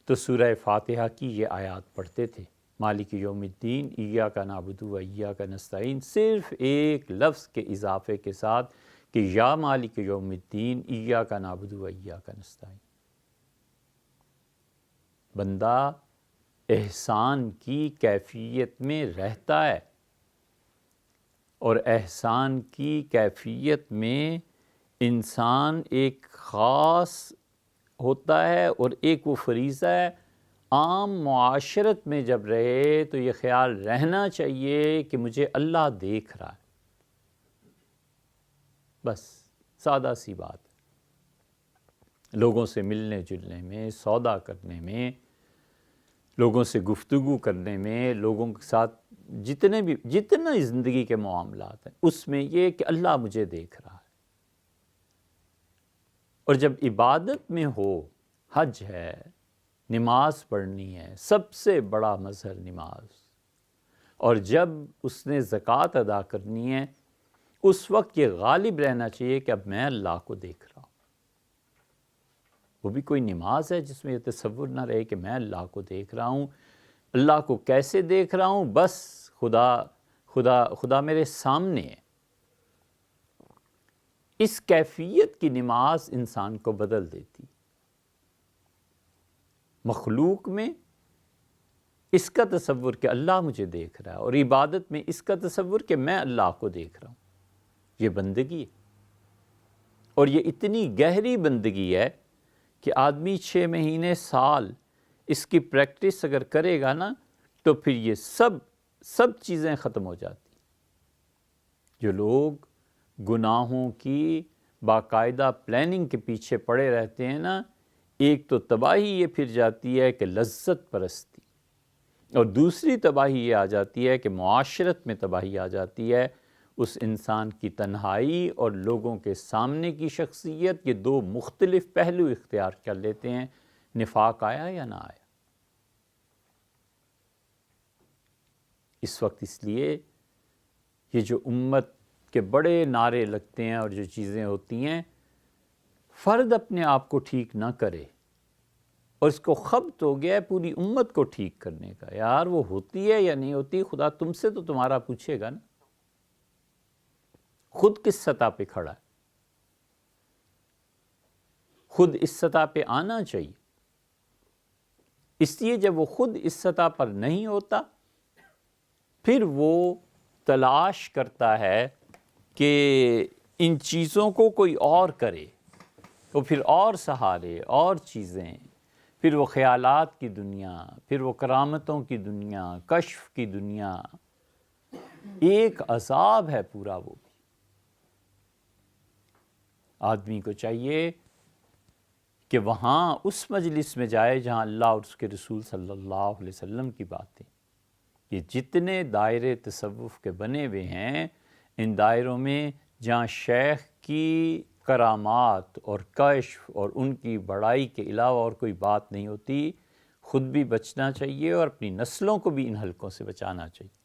تو سورہ فاتحہ کی یہ آیات پڑھتے تھے، مالک یوم الدین، ایاک نعبد و ایاک نستعین، صرف ایک لفظ کے اضافے کے ساتھ کہ یا مالک یوم الدین ایاک نعبد و ایاک نستعین۔ بندہ احسان کی کیفیت میں رہتا ہے، اور احسان کی کیفیت میں انسان ایک خاص ہوتا ہے، اور ایک وہ فریضہ ہے۔ عام معاشرت میں جب رہے تو یہ خیال رہنا چاہیے کہ مجھے اللہ دیکھ رہا ہے، بس سادہ سی بات ہے۔ لوگوں سے ملنے جلنے میں، سودا کرنے میں، لوگوں سے گفتگو کرنے میں، لوگوں کے ساتھ جتنا زندگی کے معاملات ہیں، اس میں یہ کہ اللہ مجھے دیکھ رہا ہے۔ اور جب عبادت میں ہو، حج ہے، نماز پڑھنی ہے، سب سے بڑا مظہر نماز، اور جب اس نے زکوٰۃ ادا کرنی ہے، اس وقت یہ غالب رہنا چاہیے کہ اب میں اللہ کو دیکھ رہا ہوں۔ وہ بھی کوئی نماز ہے جس میں یہ تصور نہ رہے کہ میں اللہ کو دیکھ رہا ہوں۔ اللہ کو کیسے دیکھ رہا ہوں؟ بس خدا میرے سامنے ہے۔ اس کیفیت کی نماز انسان کو بدل دیتی۔ مخلوق میں اس کا تصور کہ اللہ مجھے دیکھ رہا ہے، اور عبادت میں اس کا تصور کہ میں اللہ کو دیکھ رہا ہوں، یہ بندگی ہے۔ اور یہ اتنی گہری بندگی ہے کہ آدمی 6 مہینے، سال اس کی پریکٹس اگر کرے گا نا، تو پھر یہ سب چیزیں ختم ہو جاتی۔ جو لوگ گناہوں کی باقاعدہ پلاننگ کے پیچھے پڑے رہتے ہیں نا، ایک تو تباہی یہ پھر جاتی ہے کہ لذت پرستی، اور دوسری تباہی یہ آ جاتی ہے کہ معاشرت میں تباہی آ جاتی ہے۔ اس انسان کی تنہائی اور لوگوں کے سامنے کی شخصیت، یہ دو مختلف پہلو اختیار کر لیتے ہیں۔ نفاق آیا یا نہ آیا؟ اس وقت اس لیے یہ جو امت کے بڑے نعرے لگتے ہیں اور جو چیزیں ہوتی ہیں، فرد اپنے آپ کو ٹھیک نہ کرے اور اس کو خبط ہو گیا ہے پوری امت کو ٹھیک کرنے کا. یار وہ ہوتی ہے یا نہیں ہوتی، خدا تم سے تو تمہارا پوچھے گا نا. خود کس سطح پہ کھڑا ہے، خود اس سطح پہ آنا چاہیے. اس لیے جب وہ خود اس سطح پر نہیں ہوتا، پھر وہ تلاش کرتا ہے کہ ان چیزوں کو کوئی اور کرے، وہ پھر اور سہارے اور چیزیں، پھر وہ خیالات کی دنیا، پھر وہ کرامتوں کی دنیا، کشف کی دنیا. ایک عذاب ہے پورا. وہ بھی آدمی کو چاہیے کہ وہاں اس مجلس میں جائے جہاں اللہ اور اس کے رسول صلی اللہ علیہ وسلم کی باتیں. یہ جتنے دائرے تصوف کے بنے ہوئے ہیں، ان دائروں میں جہاں شیخ کی کرامات اور کشف اور ان کی بڑائی کے علاوہ اور کوئی بات نہیں ہوتی، خود بھی بچنا چاہیے اور اپنی نسلوں کو بھی ان حلقوں سے بچانا چاہیے.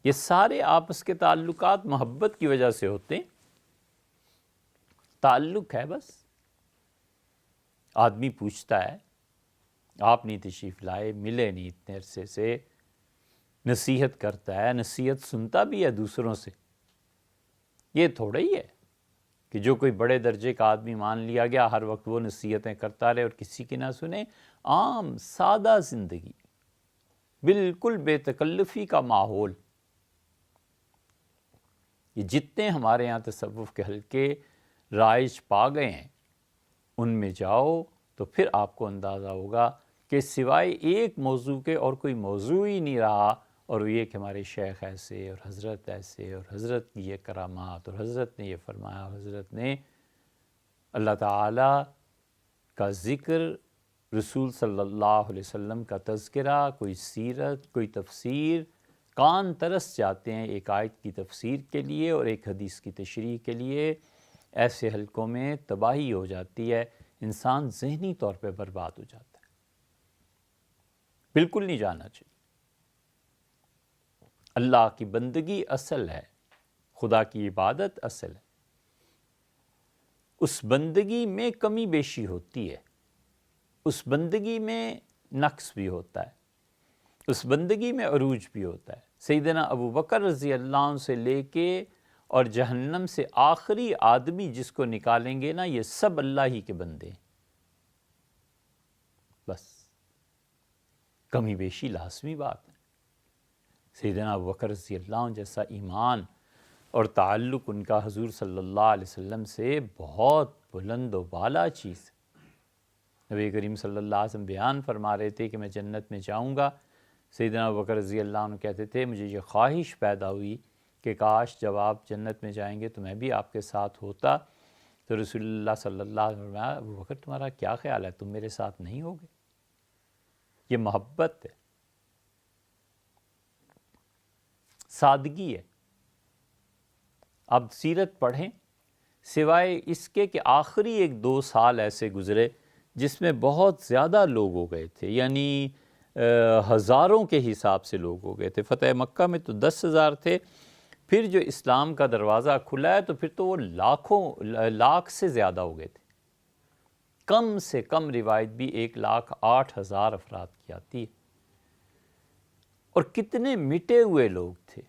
یہ سارے آپس کے تعلقات محبت کی وجہ سے ہوتے ہیں. تعلق ہے بس. آدمی پوچھتا ہے، آپ نہیں تشریف لائے، ملے نہیں اتنے عرصے سے، نصیحت کرتا ہے، نصیحت سنتا بھی ہے دوسروں سے. یہ تھوڑا ہی ہے کہ جو کوئی بڑے درجے کا آدمی مان لیا گیا ہر وقت وہ نصیحتیں کرتا رہے اور کسی کی نہ سنے. عام سادہ زندگی، بالکل بے تکلفی کا ماحول. یہ جتنے ہمارے یہاں تصوف کے حلقے رائج پا گئے ہیں، ان میں جاؤ تو پھر آپ کو اندازہ ہوگا کہ سوائے ایک موضوع کے اور کوئی موضوع ہی نہیں رہا، اور وہ یہ کہ ہمارے شیخ ایسے اور حضرت ایسے اور حضرت کی یہ کرامات اور حضرت نے یہ فرمایا اور حضرت نے اللہ تعالیٰ کا ذکر، رسول صلی اللہ علیہ وسلم کا تذکرہ، کوئی سیرت، کوئی تفسیر. کان ترس جاتے ہیں ایک آیت کی تفسیر کے لیے اور ایک حدیث کی تشریح کے لیے. ایسے حلقوں میں تباہی ہو جاتی ہے، انسان ذہنی طور پہ برباد ہو جاتا ہے. بالکل نہیں جانا چاہیے. اللہ کی بندگی اصل ہے، خدا کی عبادت اصل ہے. اس بندگی میں کمی بیشی ہوتی ہے، اس بندگی میں نقص بھی ہوتا ہے، اس بندگی میں عروج بھی ہوتا ہے. سیدنا ابو بکر رضی اللہ عنہ سے لے کے اور جہنم سے آخری آدمی جس کو نکالیں گے نا، یہ سب اللہ ہی کے بندے ہیں. بس کمی بیشی لازمی بات ہے. سیدنا ابو بکر رضی اللہ عنہ جیسا ایمان اور تعلق ان کا حضور صلی اللہ علیہ وسلم سے بہت بلند و بالا چیز. نبی کریم صلی اللہ علیہ وسلم بیان فرما رہے تھے کہ میں جنت میں جاؤں گا. سیدنا ابو بکر رضی اللہ عنہ کہتے تھے مجھے یہ خواہش پیدا ہوئی کہ کاش جب آپ جنت میں جائیں گے تو میں بھی آپ کے ساتھ ہوتا. تو رسول اللہ صلی اللہ علیہ وسلم فرمایا، ابو بکر تمہارا کیا خیال ہے، تم میرے ساتھ نہیں ہوگے؟ یہ محبت ہے، سادگی ہے. اب سیرت پڑھیں، سوائے اس کے کہ آخری 1-2 سال ایسے گزرے جس میں بہت زیادہ لوگ ہو گئے تھے، یعنی ہزاروں کے حساب سے لوگ ہو گئے تھے. فتح مکہ میں تو 10,000 تھے. پھر جو اسلام کا دروازہ کھلا ہے تو پھر تو وہ لاکھ سے زیادہ ہو گئے تھے. کم سے کم روایت بھی 1,08,000 افراد کی آتی ہے. اور کتنے مٹے ہوئے لوگ تھے.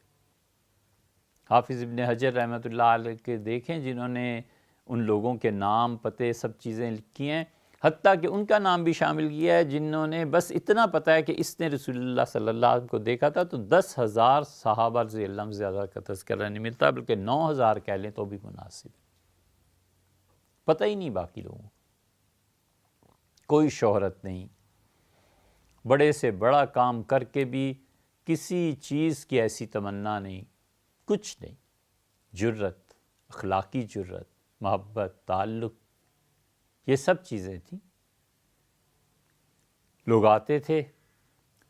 حافظ ابن حجر رحمۃ اللہ علیہ کے دیکھیں جنہوں نے ان لوگوں کے نام، پتے، سب چیزیں لکھی ہیں، حتیٰ کہ ان کا نام بھی شامل کیا ہے جنہوں نے بس اتنا پتہ ہے کہ اس نے رسول اللہ صلی اللہ علیہ وسلم کو دیکھا تھا. تو 10,000 صحابہ رضی اللہ عنہ سے زیادہ کا تذکرہ نہیں ملتا، بلکہ 9,000 کہہ لیں تو بھی مناسب. پتہ ہی نہیں باقی لوگوں کو، کوئی شہرت نہیں، بڑے سے بڑا کام کر کے بھی کسی چیز کی ایسی تمنا نہیں، کچھ نہیں. جرت، اخلاقی جرت، محبت، تعلق، یہ سب چیزیں تھیں. لوگ آتے تھے،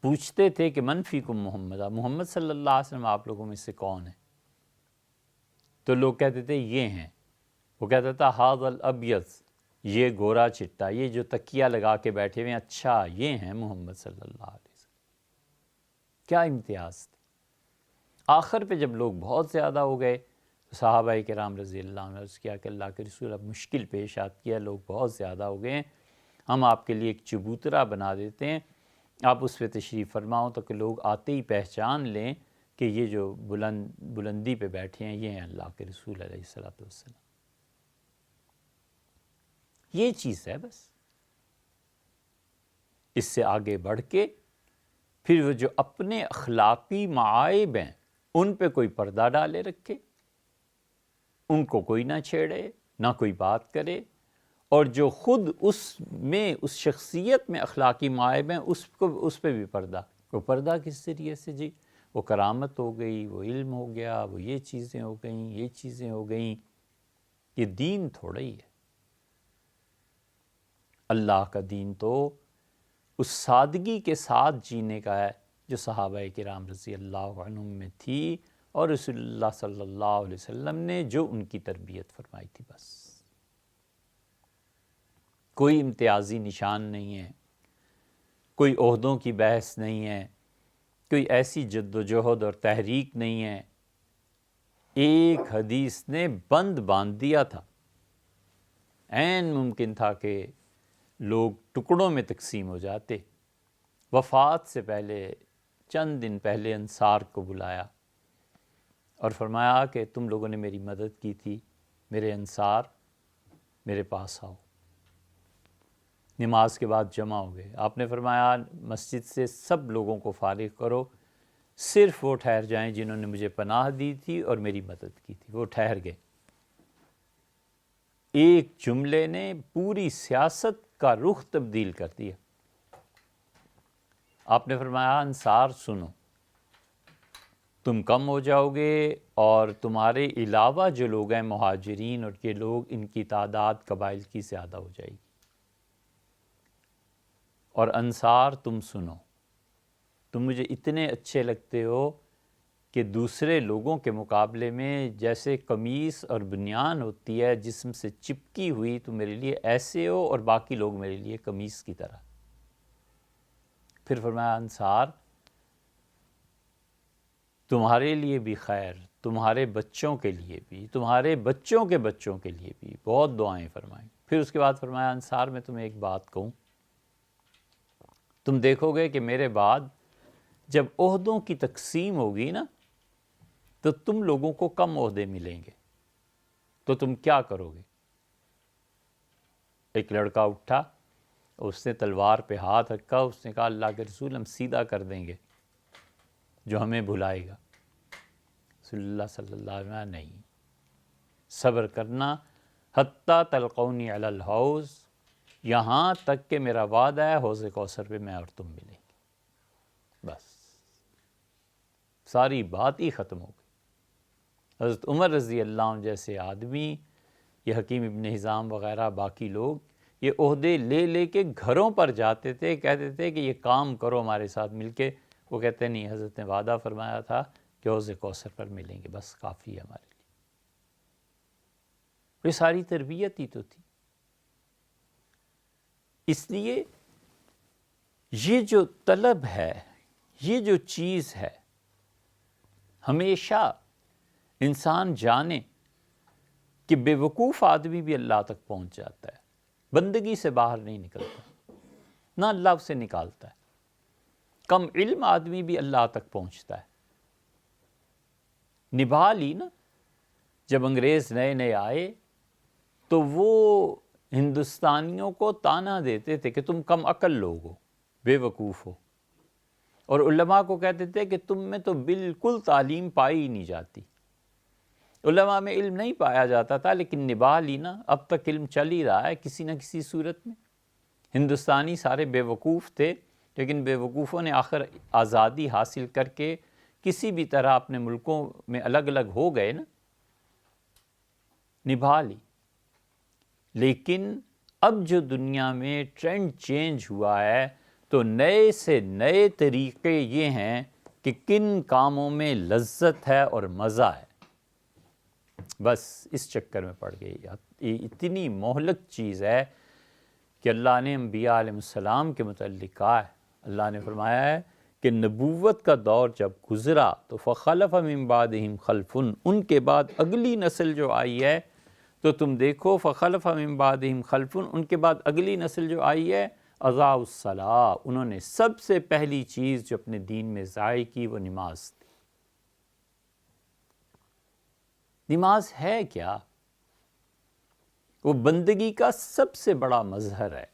پوچھتے تھے کہ من فیکم محمد، محمد صلی اللہ علیہ وسلم آپ لوگوں میں سے کون ہے؟ تو لوگ کہتے تھے یہ ہیں. وہ کہتا تھا ھذا الابیض، یہ گورا چٹا، یہ جو تکیہ لگا کے بیٹھے ہوئے ہیں، اچھا یہ ہیں محمد صلی اللہ علیہ وسلم. کیا امتیاز تھے. آخر پہ جب لوگ بہت زیادہ ہو گئے تو صحابہ کرام رضی اللہ عنہ نے عرض کیا کہ اللہ کے رسول اب مشکل پیش آتی ہے، لوگ بہت زیادہ ہو گئے ہیں، ہم آپ کے لیے ایک چبوترا بنا دیتے ہیں، آپ اس پہ تشریف فرماؤ تو کہ لوگ آتے ہی پہچان لیں کہ یہ جو بلندی پہ بیٹھے ہیں یہ ہیں اللہ کے رسول علیہ الصلوۃ والسلام. یہ چیز ہے بس. اس سے آگے بڑھ کے پھر وہ جو اپنے اخلاقی معائب ہیں ان پہ کوئی پردہ ڈالے رکھے، ان کو کوئی نہ چھیڑے، نہ کوئی بات کرے، اور جو خود اس شخصیت میں اخلاقی معائب ہیں اس پہ بھی پردہ. وہ پردہ کس ذریعے سے جی؟ وہ کرامت ہو گئی، وہ علم ہو گیا، وہ یہ چیزیں ہو گئیں، یہ چیزیں ہو گئیں. یہ دین تھوڑا ہی ہے. اللہ کا دین تو اس سادگی کے ساتھ جینے کا ہے جو صحابہ کرام رضی اللہ عنہم میں تھی، اور رسول اللہ صلی اللہ علیہ وسلم نے جو ان کی تربیت فرمائی تھی. بس کوئی امتیازی نشان نہیں ہے، کوئی عہدوں کی بحث نہیں ہے، کوئی ایسی جد و جہد اور تحریک نہیں ہے. ایک حدیث نے بند باندھ دیا تھا. عین ممکن تھا کہ لوگ ٹکڑوں میں تقسیم ہو جاتے. وفات سے پہلے چند دن پہلے انصار کو بلایا اور فرمایا کہ تم لوگوں نے میری مدد کی تھی، میرے انصار میرے پاس آؤ. نماز کے بعد جمع ہو گئے. آپ نے فرمایا مسجد سے سب لوگوں کو فارغ کرو، صرف وہ ٹھہر جائیں جنہوں نے مجھے پناہ دی تھی اور میری مدد کی تھی. وہ ٹھہر گئے. ایک جملے نے پوری سیاست کا رخ تبدیل کر دیا. آپ نے فرمایا انصار سنو، تم کم ہو جاؤ گے اور تمہارے علاوہ جو لوگ ہیں مہاجرین اور یہ لوگ، ان کی تعداد قبائل کی زیادہ ہو جائے گی. اور انصار تم سنو، تم مجھے اتنے اچھے لگتے ہو کہ دوسرے لوگوں کے مقابلے میں جیسے قمیص اور بنیان ہوتی ہے جسم سے چپکی ہوئی، تم میرے لیے ایسے ہو اور باقی لوگ میرے لیے قمیص کی طرح. پھر فرمایا انصار تمہارے لیے بھی خیر، تمہارے بچوں کے لیے بھی، تمہارے بچوں کے بچوں کے لیے بھی بہت دعائیں فرمائیں. پھر اس کے بعد فرمایا انصار میں تمہیں ایک بات کہوں، تم دیکھو گے کہ میرے بعد جب عہدوں کی تقسیم ہوگی نا تو تم لوگوں کو کم عہدے ملیں گے، تو تم کیا کرو گے؟ ایک لڑکا اٹھا، اس نے تلوار پہ ہاتھ رکھا، اس نے کہا اللہ کے رسول ہم سیدھا کر دیں گے جو ہمیں بھلائے گا. رسول اللہ صلی اللہ علیہ وسلم نہیں، صبر کرنا حتیٰ تلقونی علی الحوض، یہاں تک کہ میرا وعدہ ہے حوض کوثر پہ میں اور تم ملیں گے. بس ساری بات ہی ختم ہو گئی. حضرت عمر رضی اللہ عنہ جیسے آدمی، یہ حکیم ابن حزام وغیرہ باقی لوگ یہ عہدے لے لے کے گھروں پر جاتے تھے، کہتے تھے کہ یہ کام کرو ہمارے ساتھ مل کے. وہ کہتے نہیں، حضرت نے وعدہ فرمایا تھا کہ حوض کوثر پر ملیں گے، بس کافی ہے ہمارے لیے. یہ ساری تربیت ہی تو تھی. اس لیے یہ جو طلب ہے، یہ جو چیز ہے، ہمیشہ انسان جانے کہ بے وقوف آدمی بھی اللہ تک پہنچ جاتا ہے، بندگی سے باہر نہیں نکلتا، نہ اللہ سے نکالتا ہے. کم علم آدمی بھی اللہ تک پہنچتا ہے. نبھا لی نا، جب انگریز نئے نئے آئے تو وہ ہندوستانیوں کو طعنہ دیتے تھے کہ تم کم عقل لوگ ہو، بے وقوف ہو، اور علماء کو کہتے تھے کہ تم میں تو بالکل تعلیم پائی ہی نہیں جاتی. علماء میں علم نہیں پایا جاتا تھا، لیکن نبھا لی نا، اب تک علم چل ہی رہا ہے کسی نہ کسی صورت میں. ہندوستانی سارے بے وقوف تھے، لیکن بے وقوفوں نے آخر آزادی حاصل کر کے کسی بھی طرح اپنے ملکوں میں الگ الگ ہو گئے نا، نبھا لی. لیکن اب جو دنیا میں ٹرینڈ چینج ہوا ہے تو نئے سے نئے طریقے یہ ہیں کہ کن کاموں میں لذت ہے اور مزہ ہے. بس اس چکر میں پڑ گئی. اتنی مہلک چیز ہے کہ اللہ نے انبیاء علیہ السلام کے متعلق کہا ہے. اللہ نے فرمایا ہے کہ نبوت کا دور جب گزرا تو فخلف من بعدہم خلف، ان کے بعد اگلی نسل جو آئی ہے تو تم دیکھو فخلف من بعدہم خلف، ان کے بعد اگلی نسل جو آئی ہے اضاعوا الصلاۃ، انہوں نے سب سے پہلی چیز جو اپنے دین میں ضائع کی وہ نماز تھی. نماز ہے کیا؟ وہ بندگی کا سب سے بڑا مظہر ہے،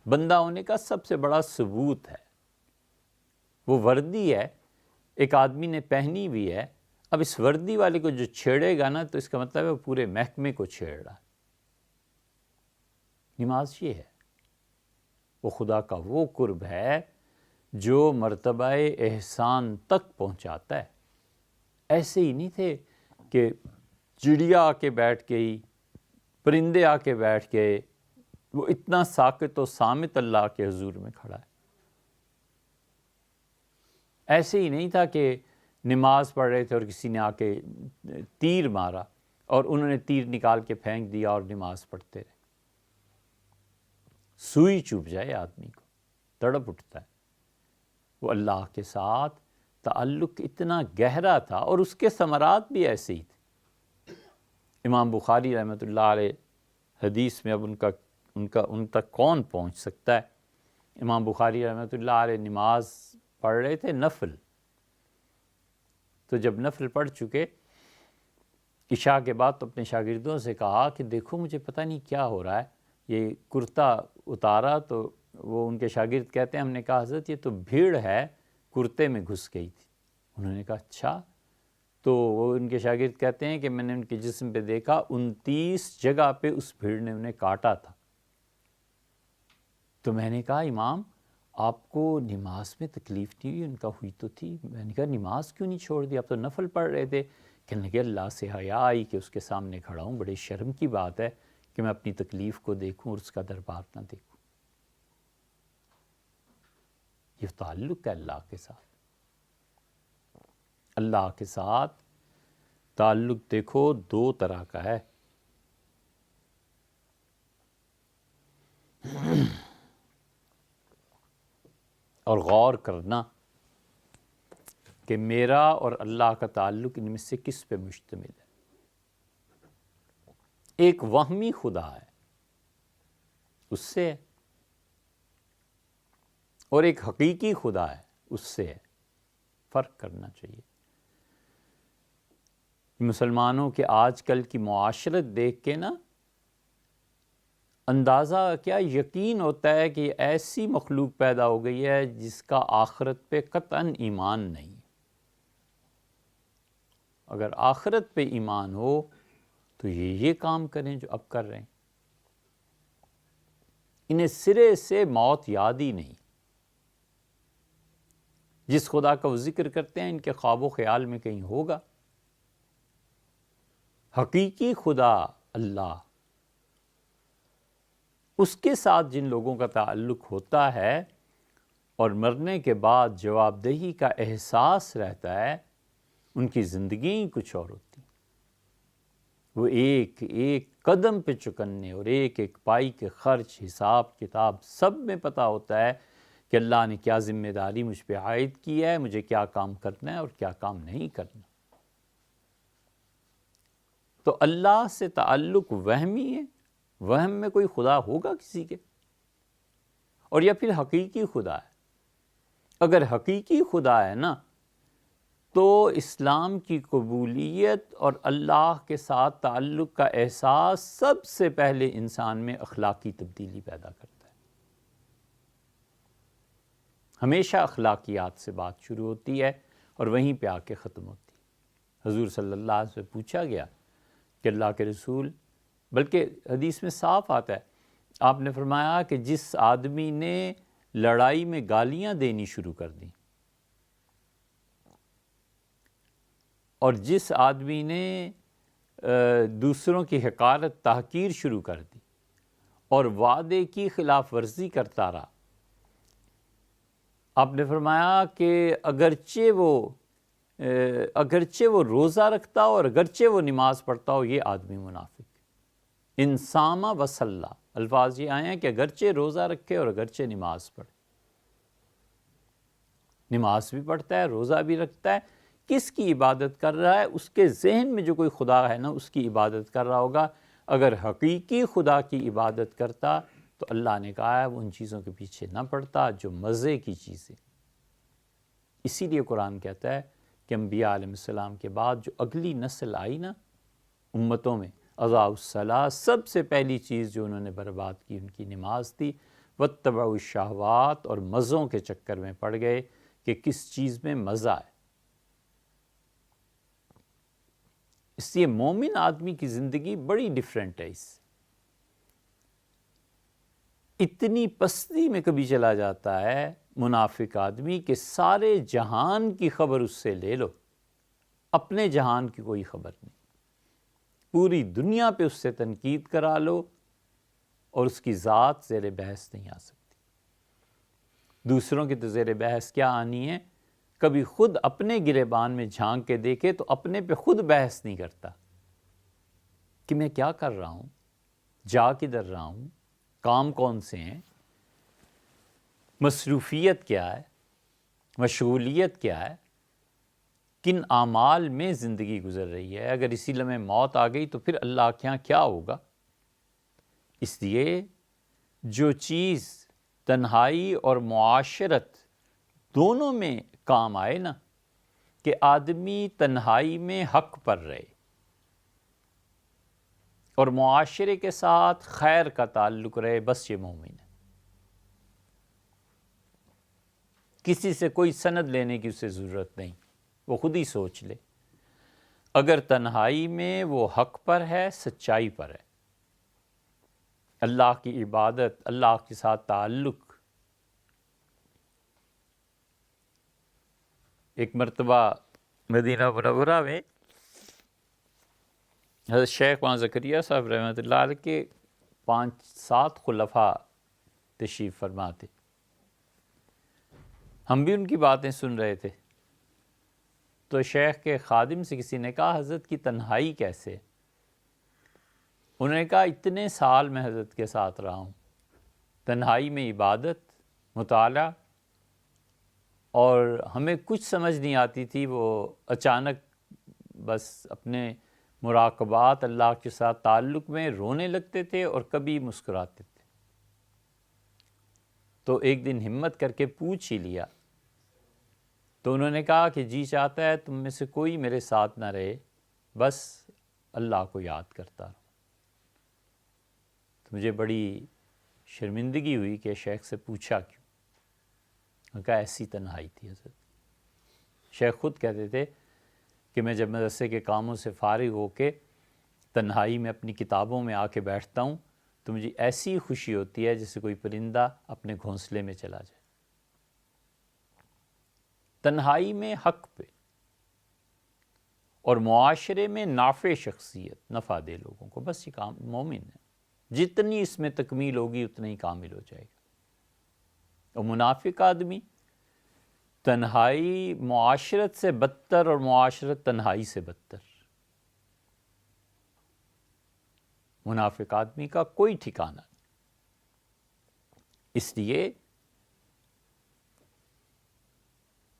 بندہ ہونے کا سب سے بڑا ثبوت ہے. وہ وردی ہے، ایک آدمی نے پہنی ہوئی ہے، اب اس وردی والے کو جو چھیڑے گا نا تو اس کا مطلب ہے وہ پورے محکمے کو چھیڑ رہا ہے. نماز یہ ہے، وہ خدا کا وہ قرب ہے جو مرتبہ احسان تک پہنچاتا ہے. ایسے ہی نہیں تھے کہ چڑیا آ کے بیٹھ گئی، پرندے آ کے بیٹھ گئے، وہ اتنا ساکت و صامت اللہ کے حضور میں کھڑا ہے. ایسے ہی نہیں تھا کہ نماز پڑھ رہے تھے اور کسی نے آ کے تیر مارا اور انہوں نے تیر نکال کے پھینک دیا اور نماز پڑھتے رہے. سوئی چبھ جائے آدمی کو تڑپ اٹھتا ہے. وہ اللہ کے ساتھ تعلق اتنا گہرا تھا اور اس کے ثمرات بھی ایسے ہی تھے. امام بخاری رحمۃ اللہ علیہ حدیث میں اب ان تک کون پہنچ سکتا ہے. امام بخاری رحمۃ اللہ علیہ نماز پڑھ رہے تھے نفل، تو جب نفل پڑھ چکے عشاء کے بعد تو اپنے شاگردوں سے کہا کہ دیکھو مجھے پتہ نہیں کیا ہو رہا ہے. یہ کرتا اتارا تو وہ ان کے شاگرد کہتے ہیں ہم نے کہا حضرت یہ تو بھیڑ ہے کرتے میں گھس گئی تھی. انہوں نے کہا اچھا؟ تو وہ ان کے شاگرد کہتے ہیں کہ میں نے ان کے جسم پہ دیکھا 29 جگہ پہ اس بھیڑ نے انہیں کاٹا تھا. تو میں نے کہا امام آپ کو نماز میں تکلیف نہیں ہوئی؟ ان کا ہوئی تو تھی. میں نے کہا نماز کیوں نہیں چھوڑ دی؟ آپ تو نفل پڑھ رہے تھے. کہنے لگے اللہ سے حیا آئی کہ اس کے سامنے کھڑا ہوں، بڑے شرم کی بات ہے کہ میں اپنی تکلیف کو دیکھوں اور اس کا دربار نہ دیکھوں. یہ تعلق ہے اللہ کے ساتھ. اللہ کے ساتھ تعلق دیکھو دو طرح کا ہے. اور غور کرنا کہ میرا اور اللہ کا تعلق ان میں سے کس پہ مشتمل ہے. ایک وہمی خدا ہے اس سے ہے، اور ایک حقیقی خدا ہے اس سے ہے. فرق کرنا چاہیے. مسلمانوں کے آج کل کی معاشرت دیکھ کے نا اندازہ کیا یقین ہوتا ہے کہ ایسی مخلوق پیدا ہو گئی ہے جس کا آخرت پہ قطعاً ایمان نہیں. اگر آخرت پہ ایمان ہو تو یہ کام کریں جو اب کر رہے ہیں. انہیں سرے سے موت یاد ہی نہیں. جس خدا کا وہ ذکر کرتے ہیں ان کے خواب و خیال میں کہیں ہوگا. حقیقی خدا اللہ، اس کے ساتھ جن لوگوں کا تعلق ہوتا ہے اور مرنے کے بعد جواب دہی کا احساس رہتا ہے، ان کی زندگی ہی کچھ اور ہوتی. وہ ایک ایک قدم پہ چکنے اور ایک ایک پائی کے خرچ حساب کتاب سب میں پتہ ہوتا ہے کہ اللہ نے کیا ذمہ داری مجھ پہ عائد کی ہے، مجھے کیا کام کرنا ہے اور کیا کام نہیں کرنا. تو اللہ سے تعلق وہمی ہے. وہم میں کوئی خدا ہوگا کسی کے؟ اور یا پھر حقیقی خدا ہے؟ اگر حقیقی خدا ہے نا تو اسلام کی قبولیت اور اللہ کے ساتھ تعلق کا احساس سب سے پہلے انسان میں اخلاقی تبدیلی پیدا کرتا ہے. ہمیشہ اخلاقیات سے بات شروع ہوتی ہے اور وہیں پہ آ کے ختم ہوتی ہے. حضور صلی اللہ علیہ وسلم سے پوچھا گیا کہ اللہ کے رسول، بلکہ حدیث میں صاف آتا ہے، آپ نے فرمایا کہ جس آدمی نے لڑائی میں گالیاں دینی شروع کر دیں اور جس آدمی نے دوسروں کی حقارت تحقیر شروع کر دی اور وعدے کی خلاف ورزی کرتا رہا، آپ نے فرمایا کہ اگرچہ وہ، روزہ رکھتا ہو اور اگرچہ وہ نماز پڑھتا ہو، یہ آدمی منافق. انسامہ وصلہ، الفاظ یہ آئے ہیں کہ اگرچہ روزہ رکھے اور اگرچہ نماز پڑھے، نماز بھی پڑھتا ہے، روزہ بھی رکھتا ہے، کس کی عبادت کر رہا ہے؟ اس کے ذہن میں جو کوئی خدا ہے نا، اس کی عبادت کر رہا ہوگا۔ اگر حقیقی خدا کی عبادت کرتا تو اللہ نے کہا ہے وہ ان چیزوں کے پیچھے نہ پڑتا جو مزے کی چیزیں۔ اسی لیے قرآن کہتا ہے کہ انبیاء علیہ السلام کے بعد جو اگلی نسل آئی نا امتوں میں، اضاعوا الصلاۃ، سب سے پہلی چیز جو انہوں نے برباد کی ان کی نماز تھی۔ واتبعوا الشہوات، اور مزوں کے چکر میں پڑ گئے کہ کس چیز میں مزہ ہے۔ اس لیے مومن آدمی کی زندگی بڑی ڈیفرنٹ ہے، اس اتنی پستی میں کبھی چلا جاتا ہے منافق آدمی کہ سارے جہان کی خبر اس سے لے لو، اپنے جہان کی کوئی خبر نہیں، پوری دنیا پہ اس سے تنقید کرا لو اور اس کی ذات زیر بحث نہیں آ سکتی۔ دوسروں کی تو زیر بحث کیا آنی ہے؟ کبھی خود اپنے گریبان میں جھانک کے دیکھے تو اپنے پہ خود بحث نہیں کرتا کہ میں کیا کر رہا ہوں، جا کدھر رہا ہوں، کام کون سے ہیں، مصروفیت کیا ہے، مشغولیت کیا ہے، کن اعمال میں زندگی گزر رہی ہے۔ اگر اسی لمحے موت آ گئی تو پھر اللہ کے یہاں کیا ہوگا؟ اس لیے جو چیز تنہائی اور معاشرت دونوں میں کام آئے نا، کہ آدمی تنہائی میں حق پر رہے اور معاشرے کے ساتھ خیر کا تعلق رہے، بس یہ مومن ہے۔ کسی سے کوئی سند لینے کی اسے ضرورت نہیں، وہ خود ہی سوچ لے۔ اگر تنہائی میں وہ حق پر ہے، سچائی پر ہے، اللہ کی عبادت، اللہ کے ساتھ تعلق۔ ایک مرتبہ مدینہ منورہ میں حضرت شیخ وہاں زکریا صاحب رحمۃ اللہ علیہ کے 5-7 خلفاء تشریف فرما تھے۔ ہم بھی ان کی باتیں سن رہے تھے، تو شیخ کے خادم سے کسی نے کہا حضرت کی تنہائی کیسے؟ انہوں نے کہا اتنے سال میں حضرت کے ساتھ رہا ہوں، تنہائی میں عبادت، مطالعہ، اور ہمیں کچھ سمجھ نہیں آتی تھی، وہ اچانک بس اپنے مراقبات اللہ کے ساتھ تعلق میں رونے لگتے تھے اور کبھی مسکراتے تھے۔ تو ایک دن ہمت کر کے پوچھ ہی لیا، تو انہوں نے کہا کہ جی چاہتا ہے تم میں سے کوئی میرے ساتھ نہ رہے، بس اللہ کو یاد کرتا رہو۔ تو مجھے بڑی شرمندگی ہوئی کہ شیخ سے پوچھا کیوں؟ انہوں نے کہا ایسی تنہائی تھی حضرت۔ شیخ خود کہتے تھے کہ میں جب مدرسے کے کاموں سے فارغ ہو کے تنہائی میں اپنی کتابوں میں آ کے بیٹھتا ہوں تو مجھے ایسی خوشی ہوتی ہے جیسے کوئی پرندہ اپنے گھونسلے میں چلا جائے۔ تنہائی میں حق پہ اور معاشرے میں نافع شخصیت، نفع دے لوگوں کو، بس یہ کام مومن ہے۔ جتنی اس میں تکمیل ہوگی اتنا ہی کامل ہو جائے گا۔ اور منافق آدمی تنہائی معاشرت سے بدتر اور معاشرت تنہائی سے بدتر۔ منافق آدمی کا کوئی ٹھکانہ نہیں۔ اس لیے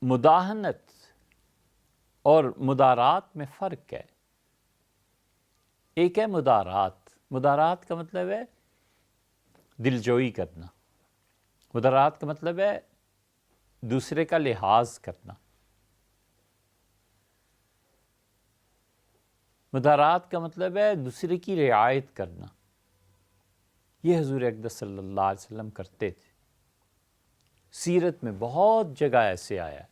مداہنت اور مدارات میں فرق ہے۔ ایک ہے مدارات، مدارات کا مطلب ہے دلجوئی کرنا، مدارات کا مطلب ہے دوسرے کا لحاظ کرنا، مدارات کا مطلب ہے دوسرے کی رعایت کرنا۔ یہ حضور اقدس صلی اللہ علیہ وسلم کرتے تھے۔ سیرت میں بہت جگہ ایسے آیا ہے،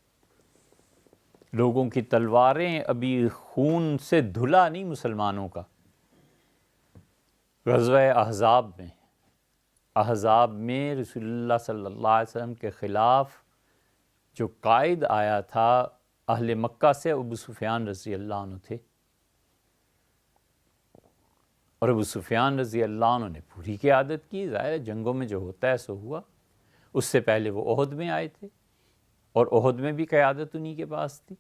لوگوں کی تلواریں ابھی خون سے دھلا نہیں مسلمانوں کا۔ غزوہ احزاب میں رسول اللہ صلی اللہ علیہ وسلم کے خلاف جو قائد آیا تھا اہل مکہ سے، ابو سفیان رضی اللہ عنہ تھے، اور ابو سفیان رضی اللہ عنہ نے پوری قیادت کی۔ ظاہر ہے جنگوں میں جو ہوتا ہے سو ہوا۔ اس سے پہلے وہ احد میں آئے تھے اور احد میں بھی قیادت انہی کے پاس تھی۔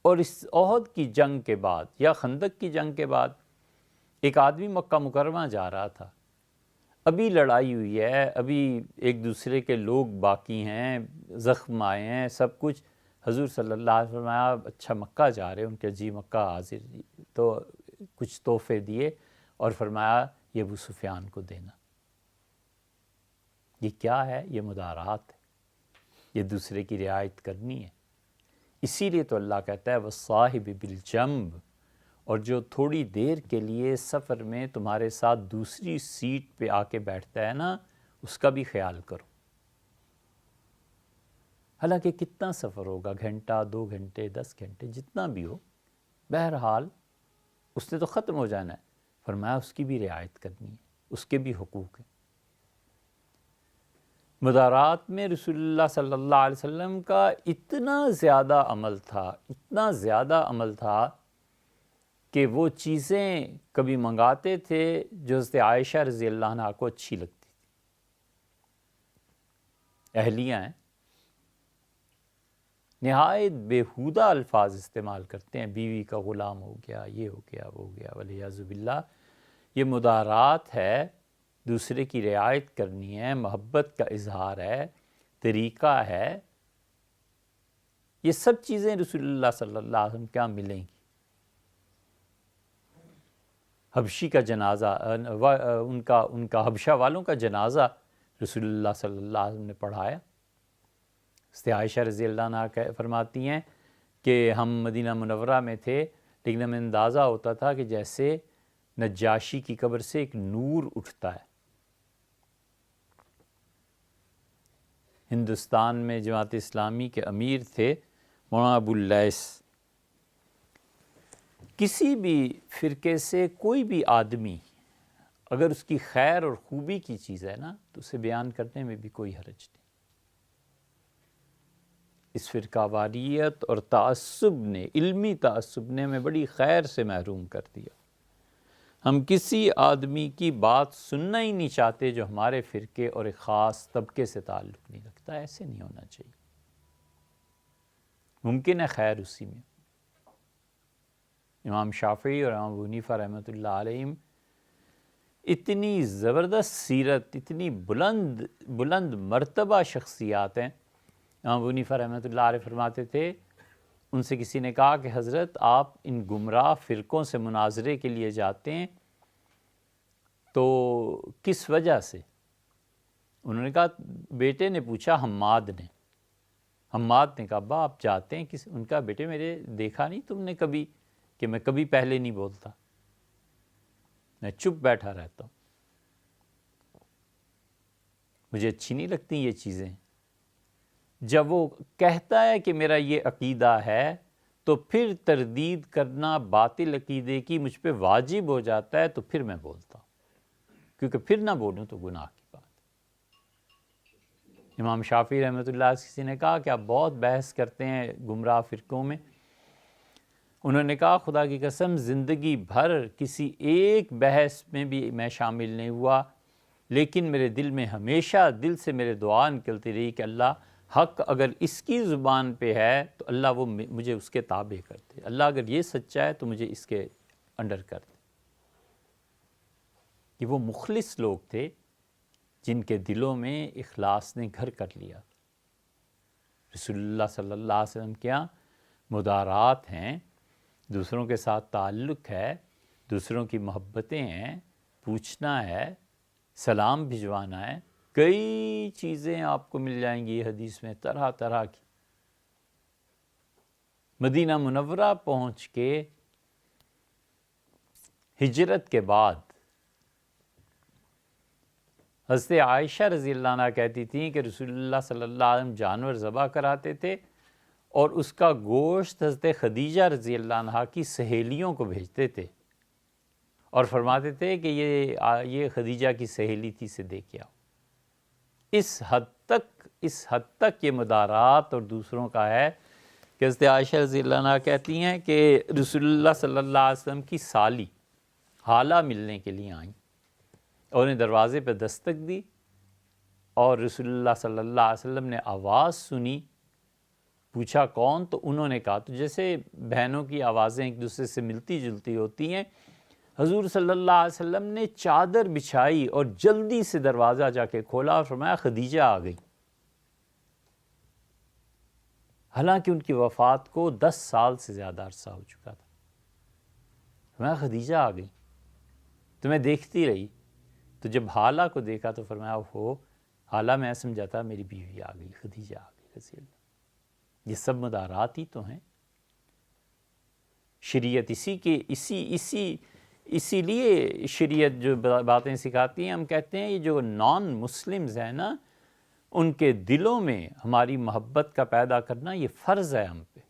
اور اس احد کی جنگ کے بعد یا خندق کی جنگ کے بعد ایک آدمی مکہ مکرمہ جا رہا تھا، ابھی لڑائی ہوئی ہے، ابھی ایک دوسرے کے لوگ باقی ہیں، زخم آئے ہیں، سب کچھ. حضور صلی اللہ علیہ وسلم فرمایا اچھا مکہ جا رہے، ان کے جی مکہ حاضر جی، تو کچھ تحفے دیے اور فرمایا یہ ابو سفیان کو دینا. یہ کیا ہے؟ یہ مدارات ہے، یہ دوسرے کی رعایت کرنی ہے. اسی لیے تو اللہ کہتا ہے وَالصَّاحِبِ بِالْجَنْبِ، اور جو تھوڑی دیر کے لیے سفر میں تمہارے ساتھ دوسری سیٹ پہ آ کے بیٹھتا ہے نا، اس کا بھی خیال کرو. حالانکہ کتنا سفر ہوگا، گھنٹہ، 2 گھنٹے، 10 گھنٹے، جتنا بھی ہو، بہرحال اس نے تو ختم ہو جانا ہے. فرمایا اس کی بھی رعایت کرنی ہے، اس کے بھی حقوق ہیں. مدارات میں رسول اللہ صلی اللہ علیہ وسلم کا اتنا زیادہ عمل تھا، اتنا زیادہ عمل تھا کہ وہ چیزیں کبھی منگاتے تھے جو حضرت عائشہ رضی اللہ عنہا کو اچھی لگتی تھی. اہلیہ ہیں، نہایت بیہودہ الفاظ استعمال کرتے ہیں، بیوی کا غلام ہو گیا، یہ ہو گیا، وہ ہو گیا، والعیاذ باللہ. یہ مدارات ہے، دوسرے کی رعایت کرنی ہے، محبت کا اظہار ہے، طریقہ ہے. یہ سب چیزیں رسول اللہ صلی اللہ علیہ وسلم کیا ملیں گی. حبشی کا جنازہ، ان کا حبشہ والوں کا جنازہ رسول اللہ صلی اللہ علیہ وسلم نے پڑھایا. عائشہ رضی اللہ عنہ فرماتی ہیں کہ ہم مدینہ منورہ میں تھے، لیکن ہمیں اندازہ ہوتا تھا کہ جیسے نجاشی کی قبر سے ایک نور اٹھتا ہے. ہندوستان میں جماعت اسلامی کے امیر تھے مولانا ابو اللیث. کسی بھی فرقے سے کوئی بھی آدمی اگر اس کی خیر اور خوبی کی چیز ہے نا تو اسے بیان کرنے میں بھی کوئی حرج نہیں. اس فرقہ واریت اور تعصب نے، علمی تعصب نے ہمیں بڑی خیر سے محروم کر دیا. ہم کسی آدمی کی بات سننا ہی نہیں چاہتے جو ہمارے فرقے اور ایک خاص طبقے سے تعلق نہیں رکھتا. ایسے نہیں ہونا چاہیے. ممکن ہے خیر اسی میں. امام شافعی اور امام ابو حنیفہ رحمۃ اللہ علیہم اتنی زبردست سیرت، اتنی بلند مرتبہ شخصیات ہیں. امام ابو حنیفہ رحمۃ اللہ علیہ فرماتے تھے، ان سے کسی نے کہا کہ حضرت آپ ان گمراہ فرقوں سے مناظرے کے لیے جاتے ہیں تو کس وجہ سے؟ انہوں نے کہا، بیٹے نے پوچھا حماد نے کہا ابا آپ جاتے ہیں کس؟ ان کا بیٹے میرے دیکھا نہیں تم نے کبھی کہ میں کبھی پہلے نہیں بولتا، میں چپ بیٹھا رہتا ہوں، مجھے اچھی نہیں لگتی یہ چیزیں. جب وہ کہتا ہے کہ میرا یہ عقیدہ ہے تو پھر تردید کرنا باطل عقیدے کی مجھ پہ واجب ہو جاتا ہے، تو پھر میں بولتا ہوں، کیونکہ پھر نہ بولوں تو گناہ کی بات. امام شافعی رحمۃ اللہ علیہ کسی نے کہا کہ آپ بہت بحث کرتے ہیں گمراہ فرقوں میں. انہوں نے کہا خدا کی قسم زندگی بھر کسی ایک بحث میں بھی میں شامل نہیں ہوا، لیکن میرے دل میں ہمیشہ دل سے میرے دعا نکلتی رہی کہ اللہ حق اگر اس کی زبان پہ ہے تو اللہ وہ مجھے اس کے تابع کر دے، اللہ اگر یہ سچا ہے تو مجھے اس کے انڈر کر دے. کہ وہ مخلص لوگ تھے جن کے دلوں میں اخلاص نے گھر کر لیا. رسول اللہ صلی اللہ علیہ وسلم کیا مدارات ہیں، دوسروں کے ساتھ تعلق ہے، دوسروں کی محبتیں ہیں، پوچھنا ہے، سلام بھجوانا ہے. کئی چیزیں آپ کو مل جائیں گی حدیث میں طرح طرح کی. مدینہ منورہ پہنچ کے ہجرت کے بعد حضرت عائشہ رضی اللہ عنہ کہتی تھیں کہ رسول اللہ صلی اللہ علیہ وسلم جانور ذبح کراتے تھے اور اس کا گوشت حضرت خدیجہ رضی اللہ عنہ کی سہیلیوں کو بھیجتے تھے اور فرماتے تھے کہ یہ خدیجہ کی سہیلی تھی، سے دے کے آؤ. اس حد تک یہ مدارات اور دوسروں کا ہے کہ حضرت عائشہ رضی اللہ عنہ کہتی ہیں کہ رسول اللہ صلی اللہ علیہ وسلم کی سالی حالہ ملنے کے لیے آئیں اور انہیں دروازے پہ دستک دی اور رسول اللہ صلی اللہ علیہ وسلم نے آواز سنی پوچھا کون؟ تو انہوں نے کہا، تو جیسے بہنوں کی آوازیں ایک دوسرے سے ملتی جلتی ہوتی ہیں، حضور صلی اللہ علیہ وسلم نے چادر بچھائی اور جلدی سے دروازہ جا کے کھولا اور فرمایا خدیجہ آ گئی، حالانکہ ان کی وفات کو 10 سال سے زیادہ عرصہ ہو چکا تھا۔ فرمایا خدیجہ آ گئی، تو میں دیکھتی رہی، تو جب حالہ کو دیکھا تو فرمایا ہو حالہ، میں سمجھا تھا میری بیوی آ گئی، خدیجہ آ گئی رضی اللہ۔ یہ سب مدارات ہی تو ہیں۔ شریعت اسی لیے شریعت جو باتیں سکھاتی ہیں، ہم کہتے ہیں یہ جو نان مسلمز ہیں نا، ان کے دلوں میں ہماری محبت کا پیدا کرنا یہ فرض ہے ہم پہ۔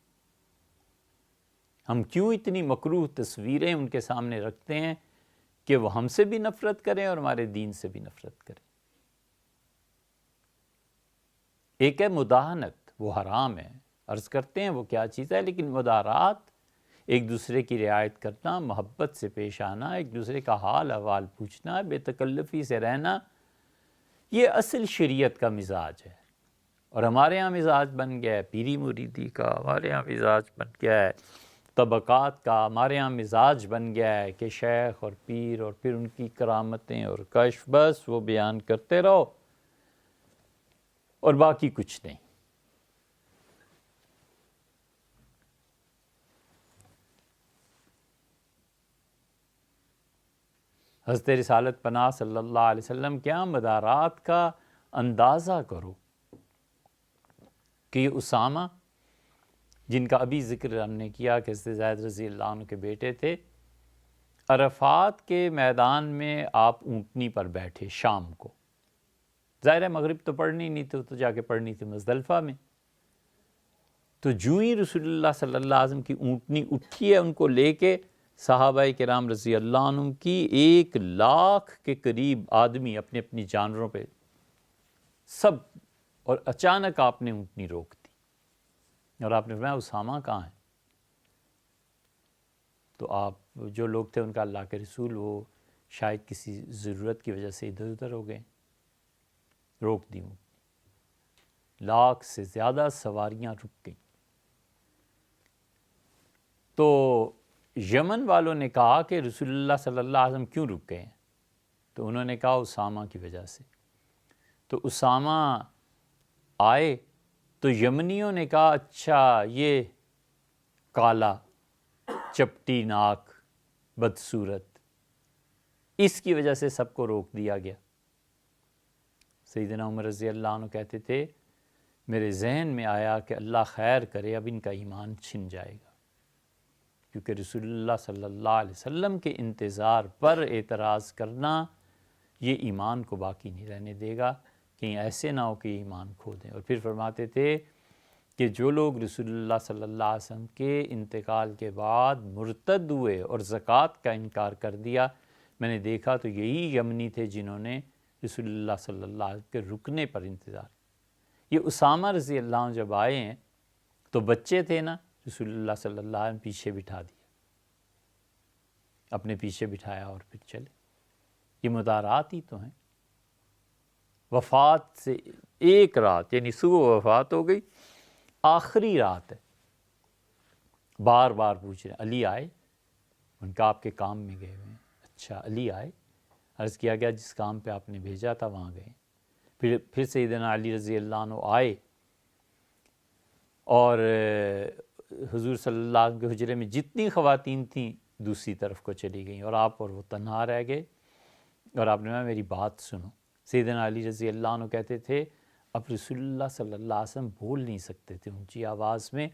ہم کیوں اتنی مکروہ تصویریں ان کے سامنے رکھتے ہیں کہ وہ ہم سے بھی نفرت کریں اور ہمارے دین سے بھی نفرت کریں۔ ایک ہے مداہنت، وہ حرام ہے، عرض کرتے ہیں وہ کیا چیز ہے، لیکن مدارات، ایک دوسرے کی رعایت کرنا، محبت سے پیش آنا، ایک دوسرے کا حال احوال پوچھنا، بے تکلفی سے رہنا، یہ اصل شریعت کا مزاج ہے۔ اور ہمارے ہاں مزاج بن گیا ہے پیری مریدی کا، ہمارے ہاں مزاج بن گیا ہے طبقات کا، ہمارے ہاں مزاج بن گیا ہے کہ شیخ اور پیر اور پھر ان کی کرامتیں اور کشف، بس وہ بیان کرتے رہو اور باقی کچھ نہیں۔ حضرت رسالت پناہ صلی اللہ علیہ وسلم کیا مدارات کا اندازہ کرو کہ یہ اسامہ جن کا ابھی ذکر ہم نے کیا کہ حضرت زید رضی اللہ عنہ کے بیٹے تھے، عرفات کے میدان میں آپ اونٹنی پر بیٹھے شام کو، ظاہر ہے مغرب تو پڑھنی نہیں تھی، تو جا کے پڑھنی تھی مزدلفہ میں، تو جو ہی رسول اللہ صلی اللہ علیہ وسلم کی اونٹنی اٹھی ہے ان کو لے کے، صحابہ کرام رضی اللہ عنہ کی 1,00,000 کے قریب آدمی اپنے اپنی جانوروں پہ سب، اور اچانک آپ نے اونٹنی روک دی اور آپ نے فرمایا اسامہ کہاں ہے؟ تو آپ جو لوگ تھے ان کا اللہ کے رسول، وہ شاید کسی ضرورت کی وجہ سے ادھر ادھر ہو گئے، روک دی اونٹنی، 1,00,000 سے زیادہ سواریاں رک گئیں۔ تو یمن والوں نے کہا کہ رسول اللہ صلی اللہ علیہ وسلم کیوں رک گئے ہیں؟ تو انہوں نے کہا اسامہ کی وجہ سے۔ تو اسامہ آئے تو یمنیوں نے کہا اچھا یہ کالا چپٹی ناک بدصورت، اس کی وجہ سے سب کو روک دیا گیا۔ سیدنا عمر رضی اللہ عنہ کہتے تھے میرے ذہن میں آیا کہ اللہ خیر کرے اب ان کا ایمان چھن جائے گا، کیونکہ رسول اللہ صلی اللہ علیہ وسلم کے انتظار پر اعتراض کرنا یہ ایمان کو باقی نہیں رہنے دے گا، کہیں ایسے نہ ہو کہ ایمان کھو دیں۔ اور پھر فرماتے تھے کہ جو لوگ رسول اللہ صلی اللہ علیہ وسلم کے انتقال کے بعد مرتد ہوئے اور زکوٰۃ کا انکار کر دیا، میں نے دیکھا تو یہی یمنی تھے جنہوں نے رسول اللہ صلی اللہ علیہ وسلم کے رکنے پر انتظار۔ یہ اسامہ رضی اللہ عنہ جب آئے ہیں تو بچے تھے نا، رسول اللہ صلی اللہ علیہ وسلم پیچھے بٹھا دیا، اپنے پیچھے بٹھایا اور پھر چلے۔ یہ مدارات ہی تو ہیں۔ وفات سے ایک رات، یعنی صبح وفات ہو گئی، آخری رات ہے، بار بار پوچھ رہے ہیں علی آئے؟ ان کا آپ کے کام میں گئے ہوئے ہیں۔ اچھا علی آئے؟ عرض کیا گیا جس کام پہ آپ نے بھیجا تھا وہاں گئے۔ پھر سیدنا علی رضی اللہ عنہ آئے اور حضور صلی اللہ علیہ وسلم کے حجرے میں جتنی خواتین تھیں دوسری طرف کو چلی گئیں، اور آپ اور وہ تنہا رہ گئے، اور آپ نے کہا میری بات سنو۔ سیدنا علی رضی اللہ عنہ کہتے تھے اب رسول اللہ صلی اللہ علیہ وسلم بول نہیں سکتے تھے اونچی آواز میں،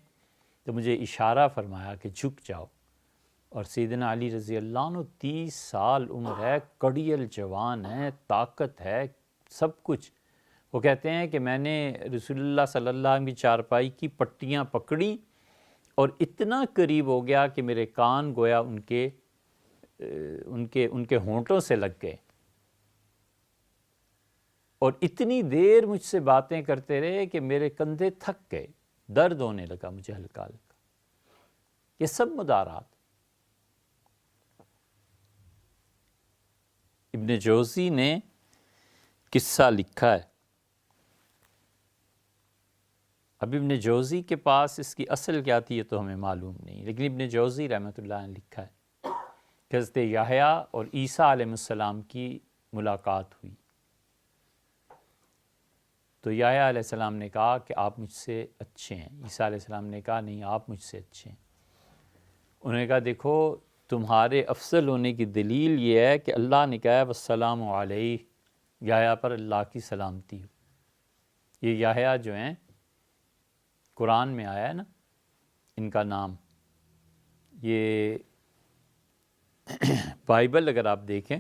تو مجھے اشارہ فرمایا کہ جھک جاؤ، اور سیدنا علی رضی اللہ عنہ 30 سال عمر ہے، کڑیل جوان ہے، طاقت ہے، سب کچھ۔ وہ کہتے ہیں کہ میں نے رسول اللہ صلی اللہ علیہ وسلم کی چارپائی کی پٹیاں پکڑی اور اتنا قریب ہو گیا کہ میرے کان گویا ان کے ہونٹوں سے لگ گئے، اور اتنی دیر مجھ سے باتیں کرتے رہے کہ میرے کندھے تھک گئے، درد ہونے لگا مجھے ہلکا ہلکا۔ یہ سب مدارات۔ ابن جوزی نے قصہ لکھا ہے اب ابن جوزی کے پاس اس کی اصل کیا تھی یہ تو ہمیں معلوم نہیں، لیکن ابن جوزی رحمۃ اللہ نے لکھا ہے کہ حضرت یحییٰ اور عیسیٰ علیہ السلام کی ملاقات ہوئی، تو یحییٰ علیہ السلام نے کہا کہ آپ مجھ سے اچھے ہیں، عیسیٰ علیہ السلام نے کہا نہیں آپ مجھ سے اچھے ہیں۔ انہوں نے کہا دیکھو تمہارے افضل ہونے کی دلیل یہ ہے کہ اللہ نے کہا ہے والسلام علیہ، یحییٰ پر اللہ کی سلامتی ہو۔ یہ یحییٰ جو ہیں قرآن میں آیا ہے نا ان کا نام، یہ بائبل اگر آپ دیکھیں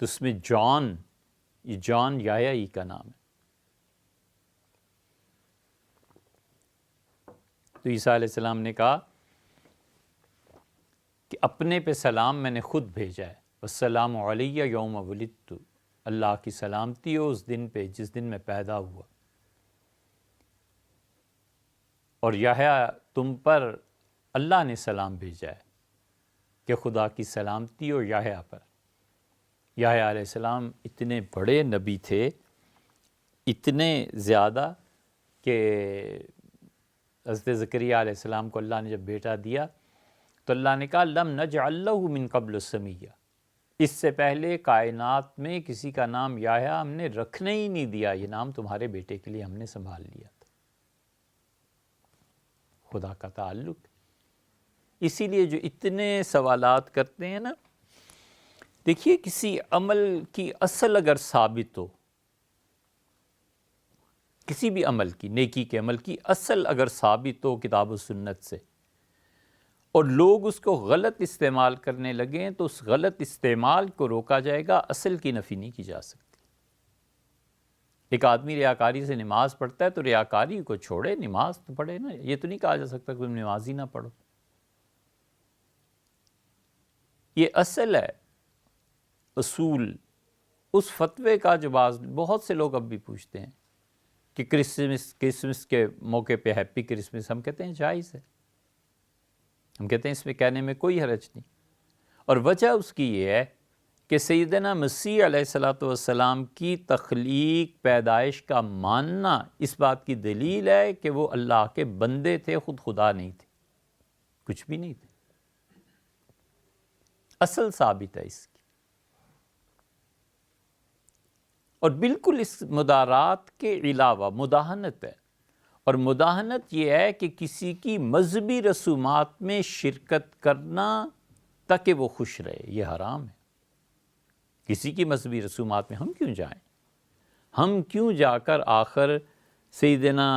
تو اس میں جان، یہ جان یحییٰ ہی کا نام ہے۔ تو عیسیٰ علیہ السلام نے کہا کہ اپنے پہ سلام میں نے خود بھیجا ہے، والسلام علیہ یوم ولدت، اللہ کی سلامتی ہو اس دن پہ جس دن میں پیدا ہوا، اور یحییٰ تم پر اللہ نے سلام بھیجا ہے کہ خدا کی سلامتی ہو یحییٰ پر۔ یحییٰ علیہ السلام اتنے بڑے نبی تھے، اتنے زیادہ کہ حضرت زکریہ علیہ السلام کو اللہ نے جب بیٹا دیا تو اللہ نے کہا لم نجعل لہ من قبل سمیہ، اس سے پہلے کائنات میں کسی کا نام یحییٰ ہم نے رکھنے ہی نہیں دیا، یہ نام تمہارے بیٹے کے لیے ہم نے سنبھال لیا تھا۔ خدا کا تعلق، اسی لیے جو اتنے سوالات کرتے ہیں نا، دیکھیے کسی عمل کی اصل اگر ثابت ہو، کسی بھی عمل کی، نیکی کے عمل کی اصل اگر ثابت ہو کتاب و سنت سے، اور لوگ اس کو غلط استعمال کرنے لگیں تو اس غلط استعمال کو روکا جائے گا، اصل کی نفی نہیں کی جا سکتی۔ ایک آدمی ریاکاری سے نماز پڑھتا ہے تو ریاکاری کو چھوڑے، نماز تو پڑھے نا، یہ تو نہیں کہا جا سکتا کہ تم نماز ہی نہ پڑھو۔ یہ اصل ہے، اصول، اس فتوے کا جو بہت سے لوگ اب بھی پوچھتے ہیں کہ کرسمس کے موقع پہ ہیپی کرسمس، ہم کہتے ہیں جائز ہے، ہم کہتے ہیں اس میں کہنے میں کوئی حرج نہیں، اور وجہ اس کی یہ ہے کہ سیدنا مسیح علیہ الصلوۃ والسلام کی تخلیق، پیدائش کا ماننا اس بات کی دلیل ہے کہ وہ اللہ کے بندے تھے، خود خدا نہیں تھے، کچھ بھی نہیں تھے، اصل ثابت ہے اس کی۔ اور بالکل اس مدارات کے علاوہ مداہنت ہے، اور مداہنت یہ ہے کہ کسی کی مذہبی رسومات میں شرکت کرنا تاکہ وہ خوش رہے، یہ حرام ہے۔ کسی کی مذہبی رسومات میں ہم کیوں جائیں؟ ہم کیوں جا کر آخر سیدنا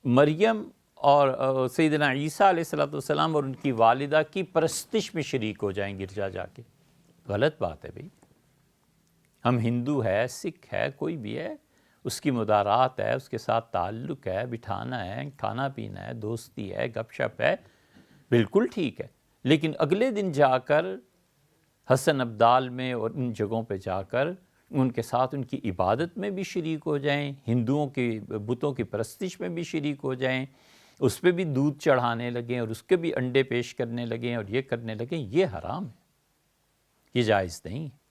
مریم اور سیدنا عیسیٰ علیہ السلام اور ان کی والدہ کی پرستش میں شریک ہو جائیں گرجا جا کے؟ غلط بات ہے بھئی۔ ہم ہندو ہے، سکھ ہے، کوئی بھی ہے، اس کی مدارات ہے، اس کے ساتھ تعلق ہے، بٹھانا ہے، کھانا پینا ہے، دوستی ہے، گپ شپ ہے، بالکل ٹھیک ہے، لیکن اگلے دن جا کر حسن ابدال میں اور ان جگہوں پہ جا کر ان کے ساتھ ان کی عبادت میں بھی شریک ہو جائیں، ہندوؤں کی بتوں کی پرستش میں بھی شریک ہو جائیں، اس پہ بھی دودھ چڑھانے لگیں اور اس کے بھی انڈے پیش کرنے لگیں اور یہ کرنے لگیں، یہ حرام ہے، یہ جائز نہیں ہے۔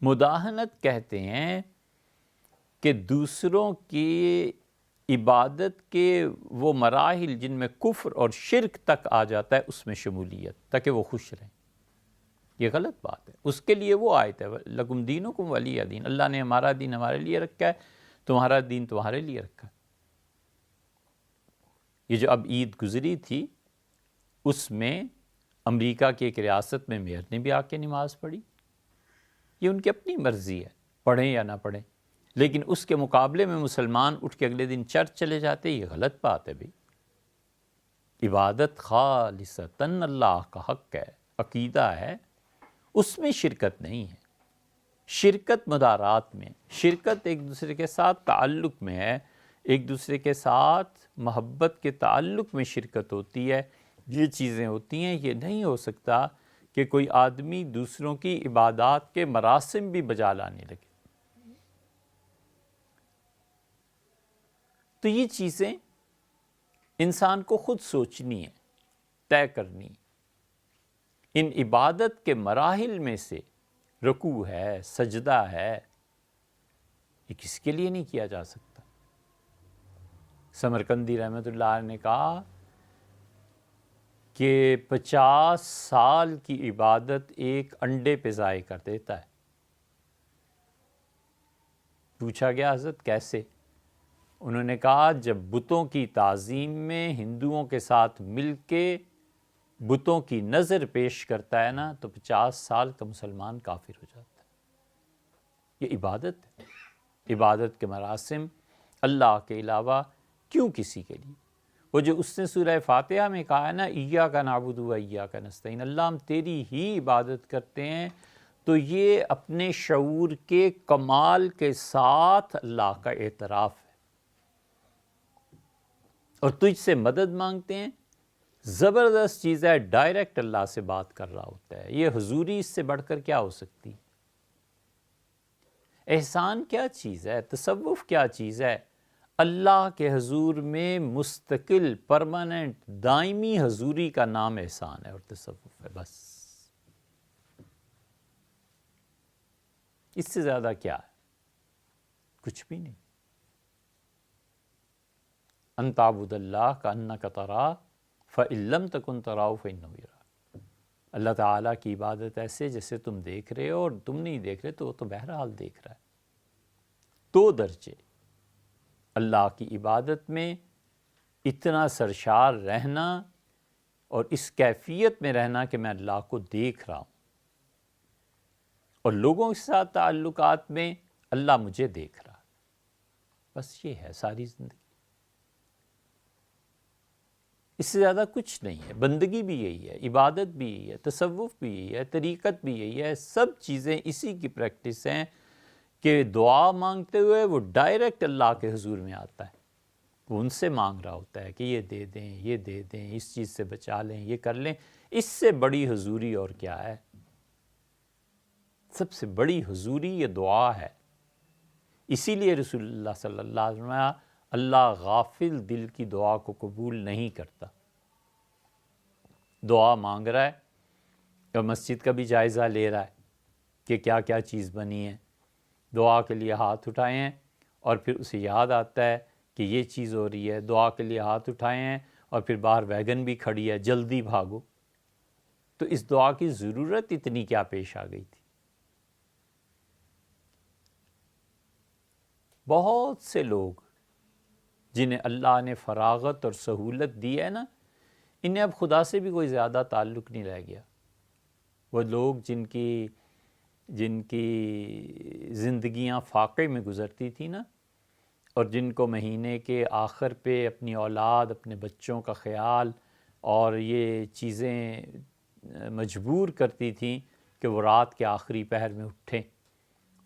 مداہنت کہتے ہیں کہ دوسروں کی عبادت کے وہ مراحل جن میں کفر اور شرک تک آ جاتا ہے اس میں شمولیت، تاکہ وہ خوش رہیں، یہ غلط بات ہے۔ اس کے لیے وہ آیت ہے لکم دینکم ولی دین، اللہ نے ہمارا دین ہمارے لیے رکھا ہے، تمہارا دین تمہارے لیے رکھا ہے۔ یہ جو اب عید گزری تھی اس میں امریکہ کی ایک ریاست میں میئر نے بھی آ کے نماز پڑھی، یہ ان کی اپنی مرضی ہے، پڑھیں یا نہ پڑھیں، لیکن اس کے مقابلے میں مسلمان اٹھ کے اگلے دن چرچ چلے جاتے، یہ غلط بات ہے بھئی۔ عبادت خالصتاً اللہ کا حق ہے، عقیدہ ہے، اس میں شرکت نہیں ہے۔ شرکت مدارات میں، شرکت ایک دوسرے کے ساتھ تعلق میں ہے، ایک دوسرے کے ساتھ محبت کے تعلق میں شرکت ہوتی ہے، یہ چیزیں ہوتی ہیں۔ یہ نہیں ہو سکتا کہ کوئی آدمی دوسروں کی عبادات کے مراسم بھی بجا لانے لگے۔ تو یہ چیزیں انسان کو خود سوچنی ہے، طے کرنی۔ ان عبادت کے مراحل میں سے رکوع ہے، سجدہ ہے، یہ کس کے لیے نہیں کیا جا سکتا؟ سمرقندی رحمۃ اللہ علیہ نے کہا کہ 50 سال کی عبادت ایک انڈے پہ ضائع کر دیتا ہے۔ پوچھا گیا حضرت کیسے؟ انہوں نے کہا جب بتوں کی تعظیم میں ہندوؤں کے ساتھ مل کے بتوں کی نظر پیش کرتا ہے نا تو 50 سال کا مسلمان کافر ہو جاتا ہے۔ یہ عبادت ہے۔ عبادت کے مراسم اللہ کے علاوہ کیوں کسی کے لیے؟ وہ جو اس نے سورہ فاتحہ میں کہا ہے نا ایاک نعبد و ایاک نستعین، اللہ ہم تیری ہی عبادت کرتے ہیں، تو یہ اپنے شعور کے کمال کے ساتھ اللہ کا اعتراف ہے۔ اور تجھ سے مدد مانگتے ہیں، زبردست چیز ہے، ڈائریکٹ اللہ سے بات کر رہا ہوتا ہے۔ یہ حضوری اس سے بڑھ کر کیا ہو سکتی؟ احسان کیا چیز ہے؟ تصوف کیا چیز ہے؟ اللہ کے حضور میں مستقل، پرماننٹ، دائمی حضوری کا نام احسان ہے اور تصوف ہے، بس۔ اس سے زیادہ کیا ہے؟ کچھ بھی نہیں۔ ان تعبد اللہ کأنک تراہ فإن لم تکن تراہ فإنہ یراک۔ اللہ تعالیٰ کی عبادت ایسے جیسے تم دیکھ رہے ہو، اور تم نہیں دیکھ رہے تو وہ تو بہرحال دیکھ رہا ہے۔ 2 درجے، اللہ کی عبادت میں اتنا سرشار رہنا اور اس کیفیت میں رہنا کہ میں اللہ کو دیکھ رہا ہوں، اور لوگوں کے ساتھ تعلقات میں اللہ مجھے دیکھ رہا ہے، بس یہ ہے ساری زندگی۔ اس سے زیادہ کچھ نہیں ہے۔ بندگی بھی یہی ہے، عبادت بھی یہی ہے، تصوف بھی یہی ہے، طریقت بھی یہی ہے، سب چیزیں اسی کی پریکٹس ہیں کہ دعا مانگتے ہوئے وہ ڈائریکٹ اللہ کے حضور میں آتا ہے، وہ ان سے مانگ رہا ہوتا ہے کہ یہ دے دیں، یہ دے دیں، اس چیز سے بچا لیں، یہ کر لیں۔ اس سے بڑی حضوری اور کیا ہے؟ سب سے بڑی حضوری یہ دعا ہے۔ اسی لیے رسول اللہ صلی اللہ علیہ وسلم اللہ غافل دل کی دعا کو قبول نہیں کرتا۔ دعا مانگ رہا ہے اور مسجد کا بھی جائزہ لے رہا ہے کہ کیا کیا چیز بنی ہے، دعا کے لیے ہاتھ اٹھائے ہیں، اور پھر اسے یاد آتا ہے کہ یہ چیز ہو رہی ہے، دعا کے لیے ہاتھ اٹھائے ہیں، اور پھر باہر ویگن بھی کھڑی ہے، جلدی بھاگو۔ تو اس دعا کی ضرورت اتنی کیا پیش آ گئی تھی؟ بہت سے لوگ جنہیں اللہ نے فراغت اور سہولت دی ہے نا، انہیں اب خدا سے بھی کوئی زیادہ تعلق نہیں رہ گیا۔ وہ لوگ جن کی زندگیاں فاقے میں گزرتی تھی نا، اور جن کو مہینے کے آخر پہ اپنی اولاد، اپنے بچوں کا خیال اور یہ چیزیں مجبور کرتی تھیں کہ وہ رات کے آخری پہر میں اٹھیں،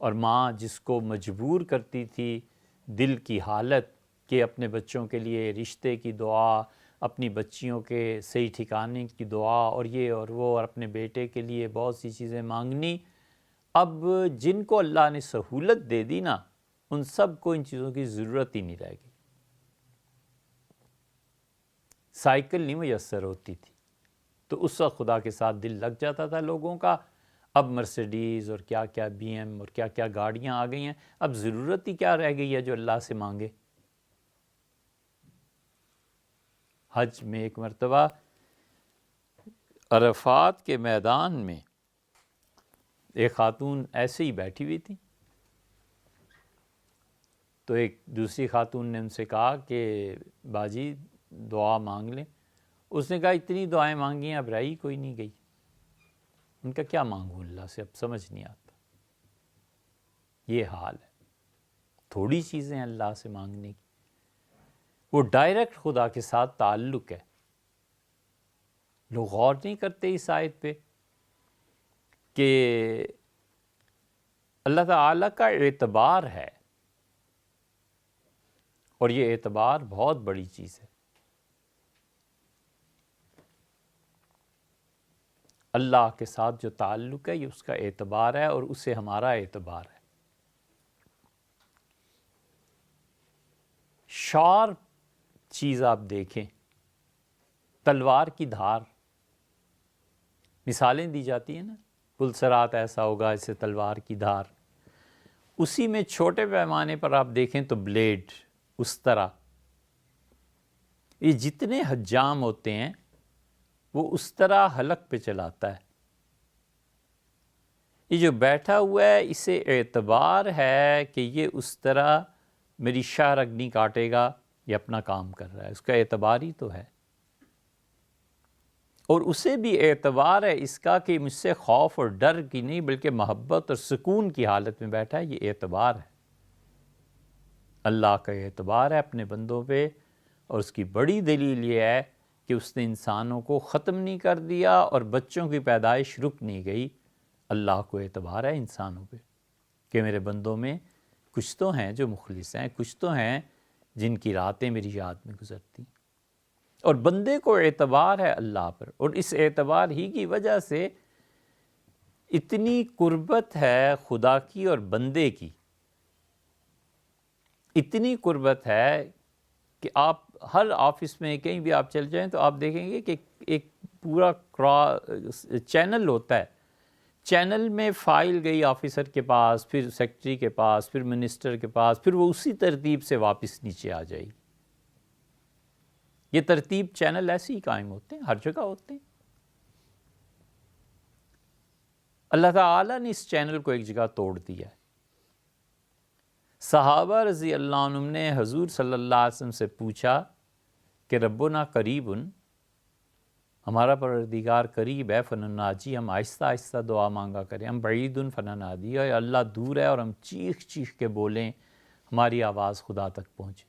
اور ماں جس کو مجبور کرتی تھی دل کی حالت کہ اپنے بچوں کے لیے رشتے کی دعا، اپنی بچیوں کے صحیح ٹھکانے کی دعا، اور یہ اور وہ، اور اپنے بیٹے کے لیے بہت سی چیزیں مانگنی۔ اب جن کو اللہ نے سہولت دے دی نا، ان سب کو ان چیزوں کی ضرورت ہی نہیں رہ گئی۔ سائیکل نہیں میسر ہوتی تھی تو اس وقت خدا کے ساتھ دل لگ جاتا تھا لوگوں کا۔ اب مرسیڈیز اور کیا کیا بی ایم اور کیا کیا گاڑیاں آ گئی ہیں، اب ضرورت ہی کیا رہ گئی ہے جو اللہ سے مانگے۔ حج میں ایک مرتبہ عرفات کے میدان میں ایک خاتون ایسے ہی بیٹھی ہوئی تھی، تو ایک دوسری خاتون نے ان سے کہا کہ باجی دعا مانگ لیں۔ اس نے کہا اتنی دعائیں مانگی ہیں اب رہی کوئی نہیں گئی۔ ان کا کیا مانگوں اللہ سے، اب سمجھ نہیں آتا۔ یہ حال ہے، تھوڑی چیزیں اللہ سے مانگنے کی، وہ ڈائریکٹ خدا کے ساتھ تعلق ہے۔ لوگ غور نہیں کرتے اس آیت پہ کہ اللہ تعالیٰ کا اعتبار ہے، اور یہ اعتبار بہت بڑی چیز ہے۔ اللہ کے ساتھ جو تعلق ہے یہ اس کا اعتبار ہے، اور اسے ہمارا اعتبار ہے۔ شارپ چیز آپ دیکھیں، تلوار کی دھار، مثالیں دی جاتی ہیں نا، پلسرات ایسا ہوگا اسے تلوار کی دھار، اسی میں چھوٹے پیمانے پر آپ دیکھیں تو بلیڈ اس طرح، یہ جتنے حجام ہوتے ہیں وہ اس طرح حلق پہ چلاتا ہے. یہ جو بیٹھا ہوا ہے اسے اعتبار ہے کہ یہ اس طرح میری شاہ رگ نہیں کاٹے گا، یہ اپنا کام کر رہا ہے، اس کا اعتبار ہی تو ہے. اور اسے بھی اعتبار ہے اس کا کہ مجھ سے خوف اور ڈر کی نہیں بلکہ محبت اور سکون کی حالت میں بیٹھا ہے، یہ اعتبار ہے. اللہ کا اعتبار ہے اپنے بندوں پہ، اور اس کی بڑی دلیل یہ ہے کہ اس نے انسانوں کو ختم نہیں کر دیا اور بچوں کی پیدائش رک نہیں گئی. اللہ کو اعتبار ہے انسانوں پہ کہ میرے بندوں میں کچھ تو ہیں جو مخلص ہیں، کچھ تو ہیں جن کی راتیں میری یاد میں گزرتی. اور بندے کو اعتبار ہے اللہ پر، اور اس اعتبار ہی کی وجہ سے اتنی قربت ہے خدا کی اور بندے کی، اتنی قربت ہے کہ آپ ہر آفس میں کہیں بھی آپ چل جائیں تو آپ دیکھیں گے کہ ایک پورا چینل ہوتا ہے. چینل میں فائل گئی آفیسر کے پاس، پھر سیکرٹری کے پاس، پھر منسٹر کے پاس، پھر وہ اسی ترتیب سے واپس نیچے آ جائے. یہ ترتیب چینل ایسے ہی قائم ہوتے ہیں، ہر جگہ ہوتے ہیں. اللہ تعالیٰ نے اس چینل کو ایک جگہ توڑ دیا ہے. صحابہ رضی اللہ عنہم نے حضور صلی اللہ علیہ وسلم سے پوچھا کہ ربنا قریبن، ہمارا پروردگار قریب ہے، فنناجی، ہم آہستہ آہستہ دعا مانگا کریں. ہم بعیدن فننادی، اور اللہ دور ہے اور ہم چیخ چیخ کے بولیں، ہماری آواز خدا تک پہنچے.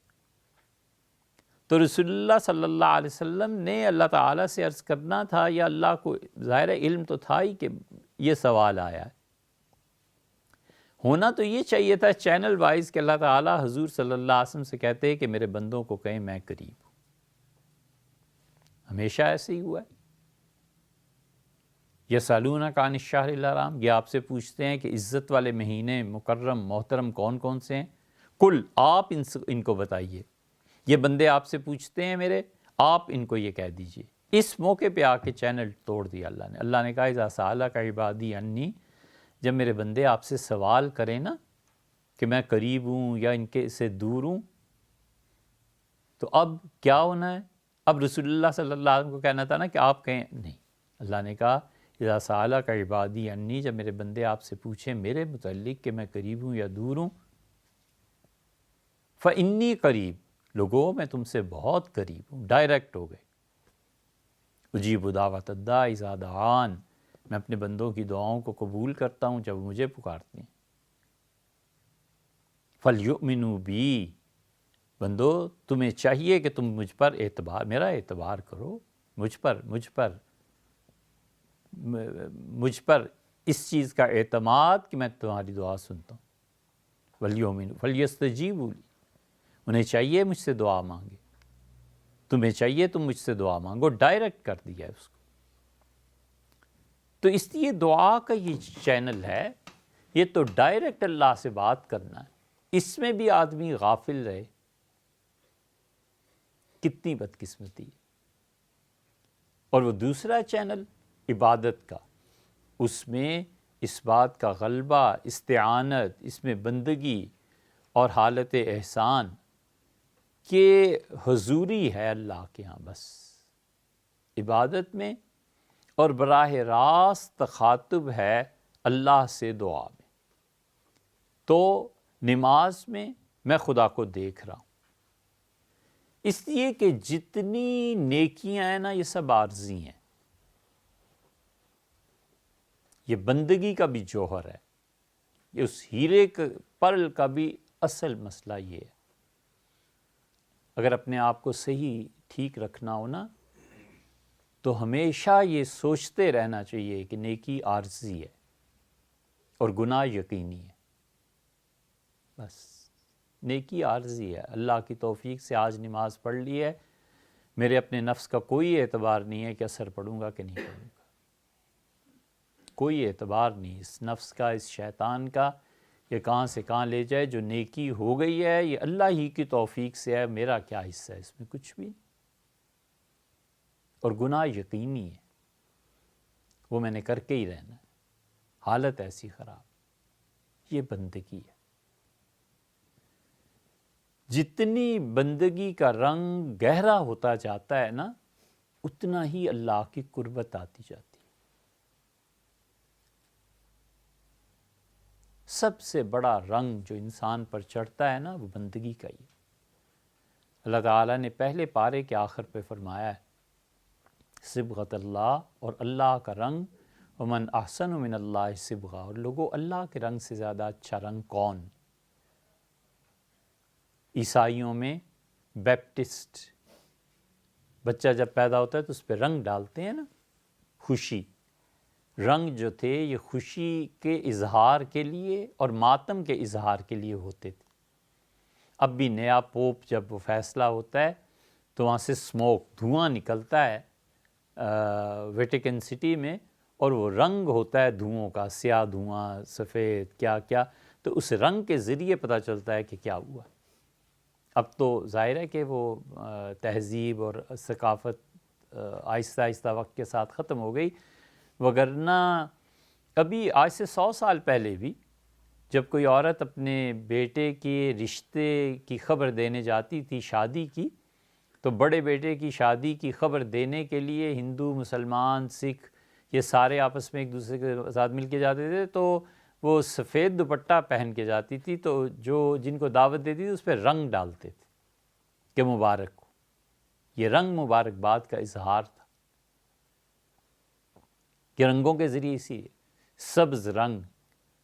تو رسول اللہ صلی اللہ علیہ وسلم نے اللہ تعالیٰ سے عرض کرنا تھا، یا اللہ کو ظاہر علم تو تھا ہی کہ یہ سوال آیا ہے. ہونا تو یہ چاہیے تھا چینل وائز کہ اللہ تعالیٰ حضور صلی اللہ علیہ وسلم سے کہتے کہ میرے بندوں کو کہیں میں قریب ہوں. ہمیشہ ایسے ہی ہوا ہے. یسألونک عن الشہر الحرام، یہ آپ سے پوچھتے ہیں کہ عزت والے مہینے مکرم محترم کون کون سے ہیں. کل، آپ ان کو بتائیے. یہ بندے آپ سے پوچھتے ہیں میرے، آپ ان کو یہ کہہ دیجئے. اس موقع پہ آ کے چینل توڑ دیا اللہ نے. اللہ نے کہا اذا سألک عبادی انی، جب میرے بندے آپ سے سوال کریں نا کہ میں قریب ہوں یا ان کے سے دور ہوں، تو اب کیا ہونا ہے؟ اب رسول اللہ صلی اللہ علیہ وسلم کو کہنا تھا نا کہ آپ کہیں نہیں. اللہ نے کہا اذا سألک عبادی انی، جب میرے بندے آپ سے پوچھیں میرے متعلق کہ میں قریب ہوں یا دور ہوں، فإنی قریب، لوگوں میں تم سے بہت قریب ہوں. ڈائریکٹ ہو گئے. اجیب دعوت الداع اذا دعان، میں اپنے بندوں کی دعاؤں کو قبول کرتا ہوں جب مجھے پکارتے ہیں. فَلْيُؤْمِنُوا بِی، بندو تمہیں چاہیے کہ تم مجھ پر اعتبار، میرا اعتبار کرو، مجھ پر اس چیز کا اعتماد کہ میں تمہاری دعا سنتا ہوں. وَلْيُؤْمِنُوا فَلْيَسْتَجِیبُوا لِی، انہیں چاہیے مجھ سے دعا مانگے، تمہیں چاہیے تم مجھ سے دعا مانگو. ڈائریکٹ کر دیا ہے اس کو. تو اس لیے دعا کا یہ چینل ہے، یہ تو ڈائریکٹ اللہ سے بات کرنا ہے. اس میں بھی آدمی غافل رہے، کتنی بدقسمتی. اور وہ دوسرا چینل عبادت کا، اس میں اس بات کا غلبہ، استعانت، اس میں بندگی اور حالت احسان کہ حضوری ہے اللہ کے ہاں بس عبادت میں، اور براہ راست تخاطب ہے اللہ سے دعا میں. تو نماز میں میں خدا کو دیکھ رہا ہوں، اس لیے کہ جتنی نیکیاں ہیں نا یہ سب عارضی ہیں. یہ بندگی کا بھی جوہر ہے، یہ اس ہیرے پرل کا بھی اصل مسئلہ یہ ہے. اگر اپنے آپ کو صحیح ٹھیک رکھنا ہو نا تو ہمیشہ یہ سوچتے رہنا چاہیے کہ نیکی عارضی ہے اور گناہ یقینی ہے. بس نیکی عارضی ہے. اللہ کی توفیق سے آج نماز پڑھ لی ہے، میرے اپنے نفس کا کوئی اعتبار نہیں ہے کہ اثر پڑوں گا کہ نہیں پڑوں گا. کوئی اعتبار نہیں اس نفس کا، اس شیطان کا، یہ کہاں سے کہاں لے جائے. جو نیکی ہو گئی ہے یہ اللہ ہی کی توفیق سے ہے، میرا کیا حصہ ہے اس میں؟ کچھ بھی. اور گناہ یقینی ہے، وہ میں نے کر کے ہی رہنا ہے، حالت ایسی خراب. یہ بندگی ہے. جتنی بندگی کا رنگ گہرا ہوتا جاتا ہے نا، اتنا ہی اللہ کی قربت آتی جاتی ہے۔ سب سے بڑا رنگ جو انسان پر چڑھتا ہے نا، وہ بندگی کا ہی ہے۔ اللہ تعالیٰ نے پہلے پارے کے آخر پہ فرمایا ہے، صبغۃ اللہ، اور اللہ کا رنگ، ومن احسن من اللہ صبغہ، اور لوگوں اللہ کے رنگ سے زیادہ اچھا رنگ کون؟ عیسائیوں میں بیپٹسٹ، بچہ جب پیدا ہوتا ہے تو اس پہ رنگ ڈالتے ہیں نا، خوشی۔ رنگ جو تھے یہ خوشی کے اظہار کے لیے اور ماتم کے اظہار کے لیے ہوتے تھے۔ اب بھی نیا پوپ جب وہ فیصلہ ہوتا ہے تو وہاں سے سموک، دھواں نکلتا ہے ویٹیکن سٹی میں، اور وہ رنگ ہوتا ہے دھوؤں کا، سیاہ دھواں، سفید، کیا کیا، تو اس رنگ کے ذریعے پتہ چلتا ہے کہ کیا ہوا۔ اب تو ظاہر ہے کہ وہ تہذیب اور ثقافت آہستہ آہستہ وقت کے ساتھ ختم ہو گئی، وگرنہ ابھی آج سے 100 سال پہلے بھی جب کوئی عورت اپنے بیٹے کے رشتے کی خبر دینے جاتی تھی، شادی کی، تو بڑے بیٹے کی شادی کی خبر دینے کے لیے ہندو، مسلمان، سکھ، یہ سارے آپس میں ایک دوسرے کے ساتھ مل کے جاتے تھے، تو وہ سفید دوپٹہ پہن کے جاتی تھی، تو جن کو دعوت دیتی تھی اس پہ رنگ ڈالتے تھے کہ مبارک ہو۔ یہ رنگ مبارکباد کا اظہار تھا کہ رنگوں کے ذریعے، اسی سبز رنگ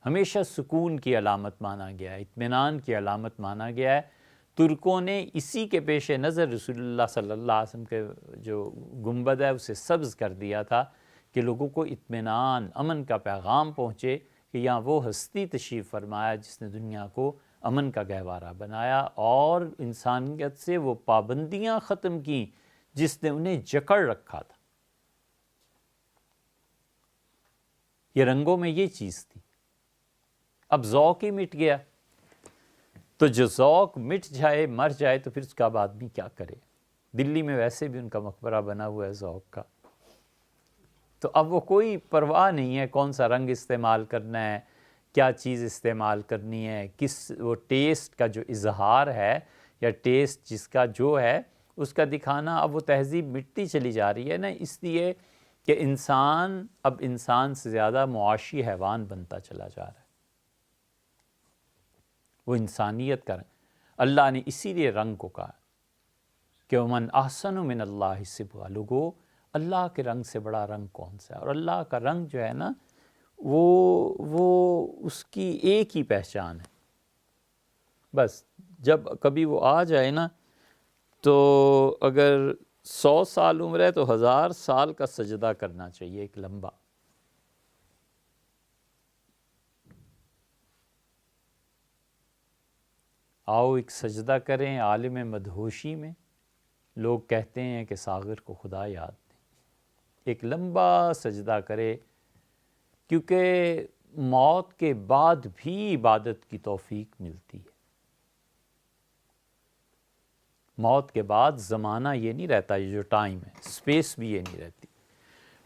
ہمیشہ سکون کی علامت مانا گیا ہے، اطمینان کی علامت مانا گیا ہے۔ ترکوں نے اسی کے پیش نظر رسول اللہ صلی اللہ علیہ وسلم کے جو گنبد ہے اسے سبز کر دیا تھا کہ لوگوں کو اطمینان، امن کا پیغام پہنچے کہ یہاں وہ ہستی تشریف فرمایا جس نے دنیا کو امن کا گہوارہ بنایا اور انسانیت سے وہ پابندیاں ختم کی جس نے انہیں جکڑ رکھا تھا۔ یہ رنگوں میں یہ چیز تھی۔ اب ذوق ہی مٹ گیا، تو جو ذوق مٹ جائے، مر جائے، تو پھر اس کا اب آدمی کیا کرے؟ دلی میں ویسے بھی ان کا مقبرہ بنا ہوا ہے ذوق کا، تو اب وہ کوئی پرواہ نہیں ہے کون سا رنگ استعمال کرنا ہے، کیا چیز استعمال کرنی ہے، کس وہ ٹیسٹ کا جو اظہار ہے یا ٹیسٹ جس کا جو ہے اس کا دکھانا، اب وہ تہذیب مٹتی چلی جا رہی ہے نا، اس لیے کہ انسان اب انسان سے زیادہ معاشی حیوان بنتا چلا جا رہا ہے۔ وہ انسانیت کا رنگ، اللہ نے اسی لیے رنگ کو کہا کہ ومن احسن من اللہ صبغہ، لوگو اللہ کے رنگ سے بڑا رنگ کون سا ہے؟ اور اللہ کا رنگ جو ہے نا، وہ اس کی ایک ہی پہچان ہے۔ بس جب کبھی وہ آ جائے نا، تو اگر 100 سال عمر ہے تو 1000 سال کا سجدہ کرنا چاہیے، ایک لمبا۔ آؤ ایک سجدہ کریں عالم مدہوشی میں، لوگ کہتے ہیں کہ ساغر کو خدا یاد دیں، ایک لمبا سجدہ کرے، کیونکہ موت کے بعد بھی عبادت کی توفیق ملتی ہے۔ موت کے بعد زمانہ یہ نہیں رہتا، یہ جو ٹائم ہے، اسپیس بھی یہ نہیں رہتی۔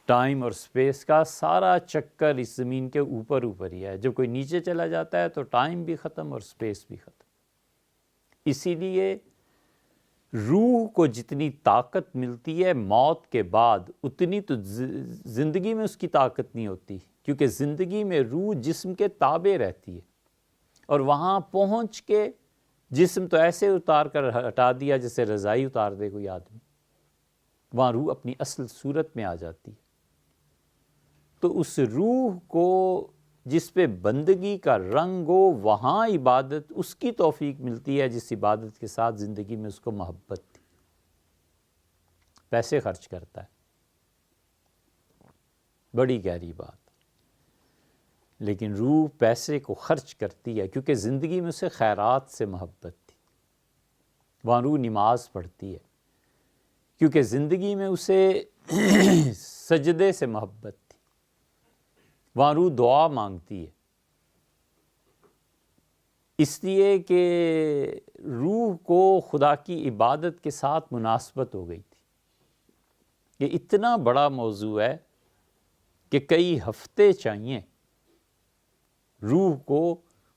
ٹائم اور اسپیس کا سارا چکر اس زمین کے اوپر ہی ہے، جب کوئی نیچے چلا جاتا ہے تو ٹائم بھی ختم اور اسپیس بھی ختم۔ اسی لیے روح کو جتنی طاقت ملتی ہے موت کے بعد، اتنی تو زندگی میں اس کی طاقت نہیں ہوتی، کیونکہ زندگی میں روح جسم کے تابع رہتی ہے، اور وہاں پہنچ کے جسم تو ایسے اتار کر ہٹا دیا جیسے رضائی اتار دے کوئی آدمی، وہاں روح اپنی اصل صورت میں آ جاتی ہے۔ تو اس روح کو جس پہ بندگی کا رنگ ہو، وہاں عبادت اس کی توفیق ملتی ہے جس عبادت کے ساتھ زندگی میں اس کو محبت تھی۔ پیسے خرچ کرتا ہے، بڑی گہری بات، لیکن روح پیسے کو خرچ کرتی ہے کیونکہ زندگی میں اسے خیرات سے محبت تھی۔ وہاں روح نماز پڑھتی ہے کیونکہ زندگی میں اسے سجدے سے محبت تھی۔ وہاں روح دعا مانگتی ہے، اس لیے کہ روح کو خدا کی عبادت کے ساتھ مناسبت ہو گئی تھی۔ یہ اتنا بڑا موضوع ہے کہ کئی ہفتے چاہیے روح کو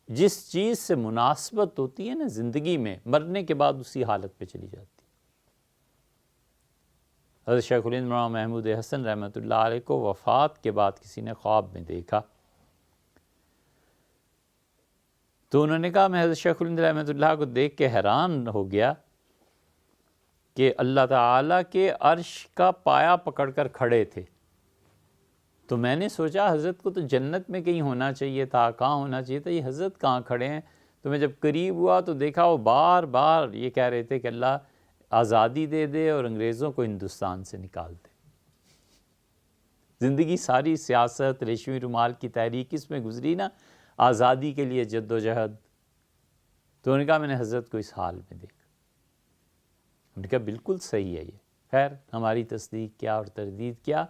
جس چیز سے مناسبت ہوتی ہے نا زندگی میں، مرنے کے بعد اسی حالت پہ چلی جاتی ہے۔ حضرت شیخ الہند مولانا محمود حسن رحمۃ اللہ علیہ کو وفات کے بعد کسی نے خواب میں دیکھا، تو انہوں نے کہا میں حضرت شیخ الہند رحمۃ اللہ کو دیکھ کے حیران ہو گیا کہ اللہ تعالیٰ کے عرش کا پایا پکڑ کر کھڑے تھے، تو میں نے سوچا حضرت کو تو جنت میں کہیں ہونا چاہیے تھا، کہاں ہونا چاہیے تھا، یہ حضرت کہاں کھڑے ہیں؟ تو میں جب قریب ہوا تو دیکھا وہ بار بار یہ کہہ رہے تھے کہ اللہ آزادی دے دے اور انگریزوں کو ہندوستان سے نکال دے۔ زندگی ساری سیاست، ریشمی رومال کی تحریک اس میں گزری نا، آزادی کے لیے جد و جہد۔ تو انہوں نے کہا میں نے حضرت کو اس حال میں دیکھا۔ ہم نے کہا بالکل صحیح ہے یہ۔ خیر ہماری تصدیق کیا اور تردید کیا،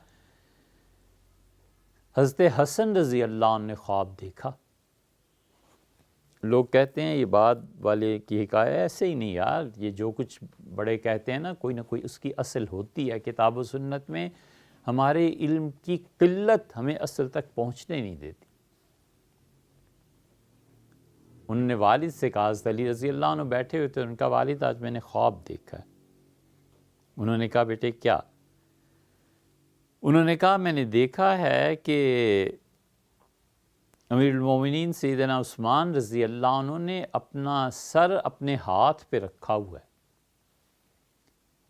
حضرت حسن رضی اللہ عنہ نے خواب دیکھا۔ لوگ کہتے ہیں یہ بعد والے کی حکایت، ایسے ہی نہیں یار، یہ جو کچھ بڑے کہتے ہیں نا کوئی نہ کوئی اس کی اصل ہوتی ہے۔ کتاب و سنت میں ہمارے علم کی قلت ہمیں اصل تک پہنچنے نہیں دیتی۔ انہوں نے والد سے کہا، حضرت علی رضی اللہ عنہ بیٹھے ہوئے تھے، ان کا والد آج میں نے خواب دیکھا ہے۔ انہوں نے کہا بیٹے کیا؟ انہوں نے کہا میں نے دیکھا ہے کہ امیر المومنین سیدنا عثمان رضی اللہ عنہ نے اپنا سر اپنے ہاتھ پہ رکھا ہوا ہے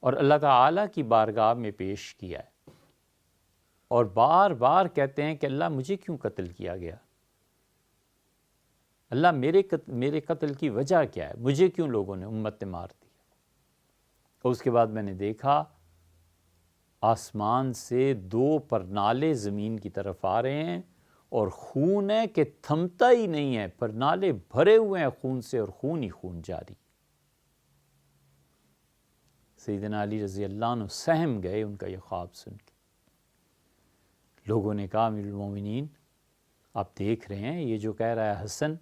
اور اللہ تعالیٰ کی بارگاہ میں پیش کیا ہے، اور بار بار کہتے ہیں کہ اللہ مجھے کیوں قتل کیا گیا؟ اللہ میرے قتل کی وجہ کیا ہے؟ مجھے کیوں لوگوں نے امت نے مار دیا؟ اور اس کے بعد میں نے دیکھا آسمان سے 2 پرنالے زمین کی طرف آ رہے ہیں، اور خون ہے کہ تھمتا ہی نہیں ہے، پرنالے بھرے ہوئے ہیں خون سے، اور خون ہی خون جاری۔ سیدنا علی رضی اللہ عنہ سہم گئے ان کا یہ خواب سن کے۔ لوگوں نے کہا امیر المومنین آپ دیکھ رہے ہیں یہ جو کہہ رہا ہے حسن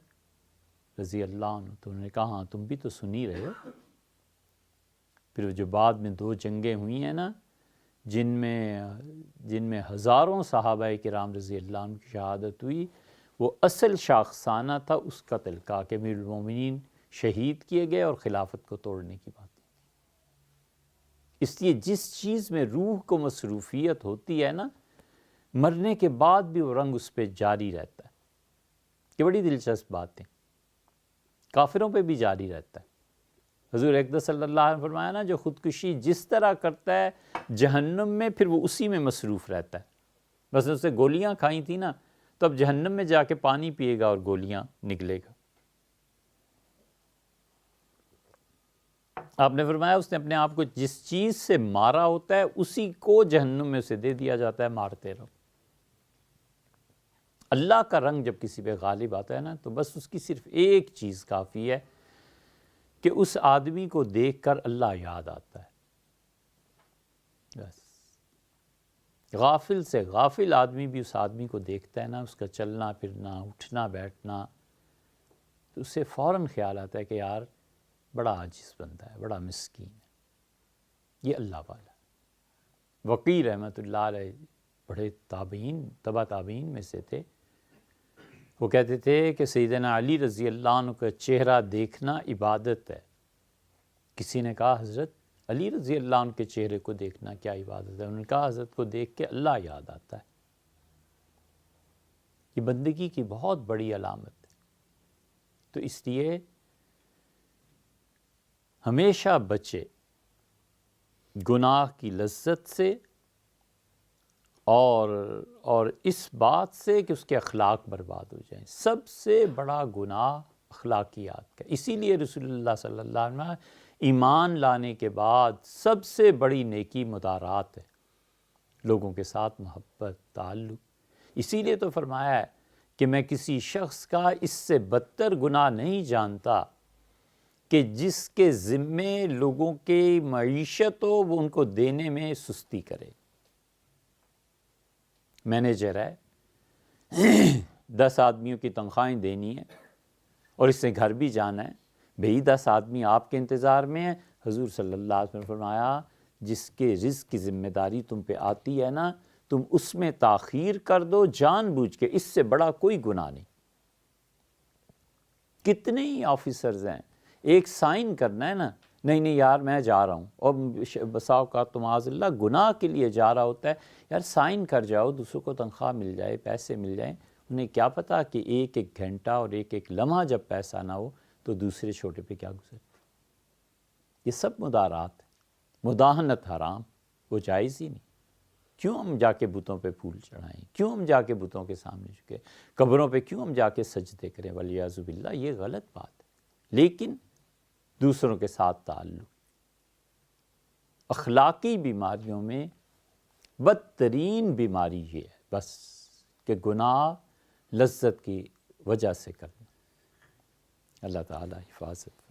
رضی اللہ عنہ؟ تو انہوں نے کہا ہاں تم بھی تو سن ہی رہے ہو۔ پھر جو بعد میں 2 جنگیں ہوئی ہیں نا، جن میں ہزاروں صحابہ کرام رضی اللہ عنہ کی شہادت ہوئی، وہ اصل شاخسانہ تھا اس قتل کا کہ امیر المومنین شہید کیے گئے اور خلافت کو توڑنے کی بات۔ اس لیے جس چیز میں روح کو مصروفیت ہوتی ہے نا، مرنے کے بعد بھی وہ رنگ اس پہ جاری رہتا ہے۔ یہ بڑی دلچسپ بات ہے، کافروں پہ بھی جاری رہتا ہے۔ حضور اقدس صلی اللہ علیہ وسلم نے فرمایا نا جو خودکشی جس طرح کرتا ہے جہنم میں پھر وہ اسی میں مصروف رہتا ہے۔ بس اسے گولیاں کھائی تھی نا، تو اب جہنم میں جا کے پانی پیے گا اور گولیاں نگلے گا۔ آپ نے فرمایا اس نے اپنے آپ کو جس چیز سے مارا ہوتا ہے اسی کو جہنم میں اسے دے دیا جاتا ہے، مارتے رہو۔ اللہ کا رنگ جب کسی پہ غالب آتا ہے نا، تو بس اس کی صرف ایک چیز کافی ہے کہ اس آدمی کو دیکھ کر اللہ یاد آتا ہے۔ بس غافل سے غافل آدمی بھی اس آدمی کو دیکھتا ہے نا، اس کا چلنا پھرنا، اٹھنا بیٹھنا، تو اسے فوراً خیال آتا ہے کہ یار بڑا عاجز بندہ ہے، بڑا مسکین ہے، یہ اللہ والا ہے۔ وقی رحمۃ اللہ علیہ بڑے تابعین، تبع تابعین میں سے تھے، وہ کہتے تھے کہ سیدنا علی رضی اللہ عنہ کا چہرہ دیکھنا عبادت ہے۔ کسی نے کہا حضرت علی رضی اللہ عنہ کے چہرے کو دیکھنا کیا عبادت ہے؟ انہوں نے کہا حضرت کو دیکھ کے اللہ یاد آتا ہے۔ یہ بندگی کی بہت بڑی علامت ہے۔ تو اس لیے ہمیشہ بچے گناہ کی لذت سے اور اس بات سے کہ اس کے اخلاق برباد ہو جائیں۔ سب سے بڑا گناہ اخلاقیات کا۔ اسی لیے رسول اللہ صلی اللہ علیہ وسلم ایمان لانے کے بعد سب سے بڑی نیکی مدارات ہے، لوگوں کے ساتھ محبت، تعلق۔ اسی لیے تو فرمایا ہے کہ میں کسی شخص کا اس سے بدتر گناہ نہیں جانتا کہ جس کے ذمے لوگوں کی معیشت ہو وہ ان کو دینے میں سستی کرے۔ مینیجر ہے، 10 آدمیوں کی تنخواہیں دینی ہے اور اس سے گھر بھی جانا ہے، بھئی 10 آدمی آپ کے انتظار میں ہیں۔ حضور صلی اللہ علیہ وسلم نے فرمایا جس کے رزق کی ذمہ داری تم پہ آتی ہے نا، تم اس میں تاخیر کر دو جان بوجھ کے، اس سے بڑا کوئی گناہ نہیں۔ کتنے ہی آفیسرز ہیں، ایک سائن کرنا ہے نا، نہیں یار میں جا رہا ہوں، اور بسا اوقات تو معاذ اللہ گناہ کے لیے جا رہا ہوتا ہے، یار سائن کر جاؤ، دوسروں کو تنخواہ مل جائے، پیسے مل جائیں، انہیں کیا پتا کہ ایک ایک گھنٹہ اور ایک ایک لمحہ جب پیسہ نہ ہو تو دوسرے چھوٹے پہ کیا گزرے۔ یہ سب مدارات، مداہنت حرام، وہ جائز ہی نہیں۔ کیوں ہم جا کے بتوں پہ پھول چڑھائیں، کیوں ہم جا کے بتوں کے سامنے جھکیں، قبروں پہ کیوں ہم جا کے سجدے کریں، والعیاذ باللہ، یہ غلط بات ہے۔ لیکن دوسروں کے ساتھ تعلق، اخلاقی بیماریوں میں بدترین بیماری یہ ہے بس کہ گناہ لذت کی وجہ سے کرنا۔ اللہ تعالی حفاظت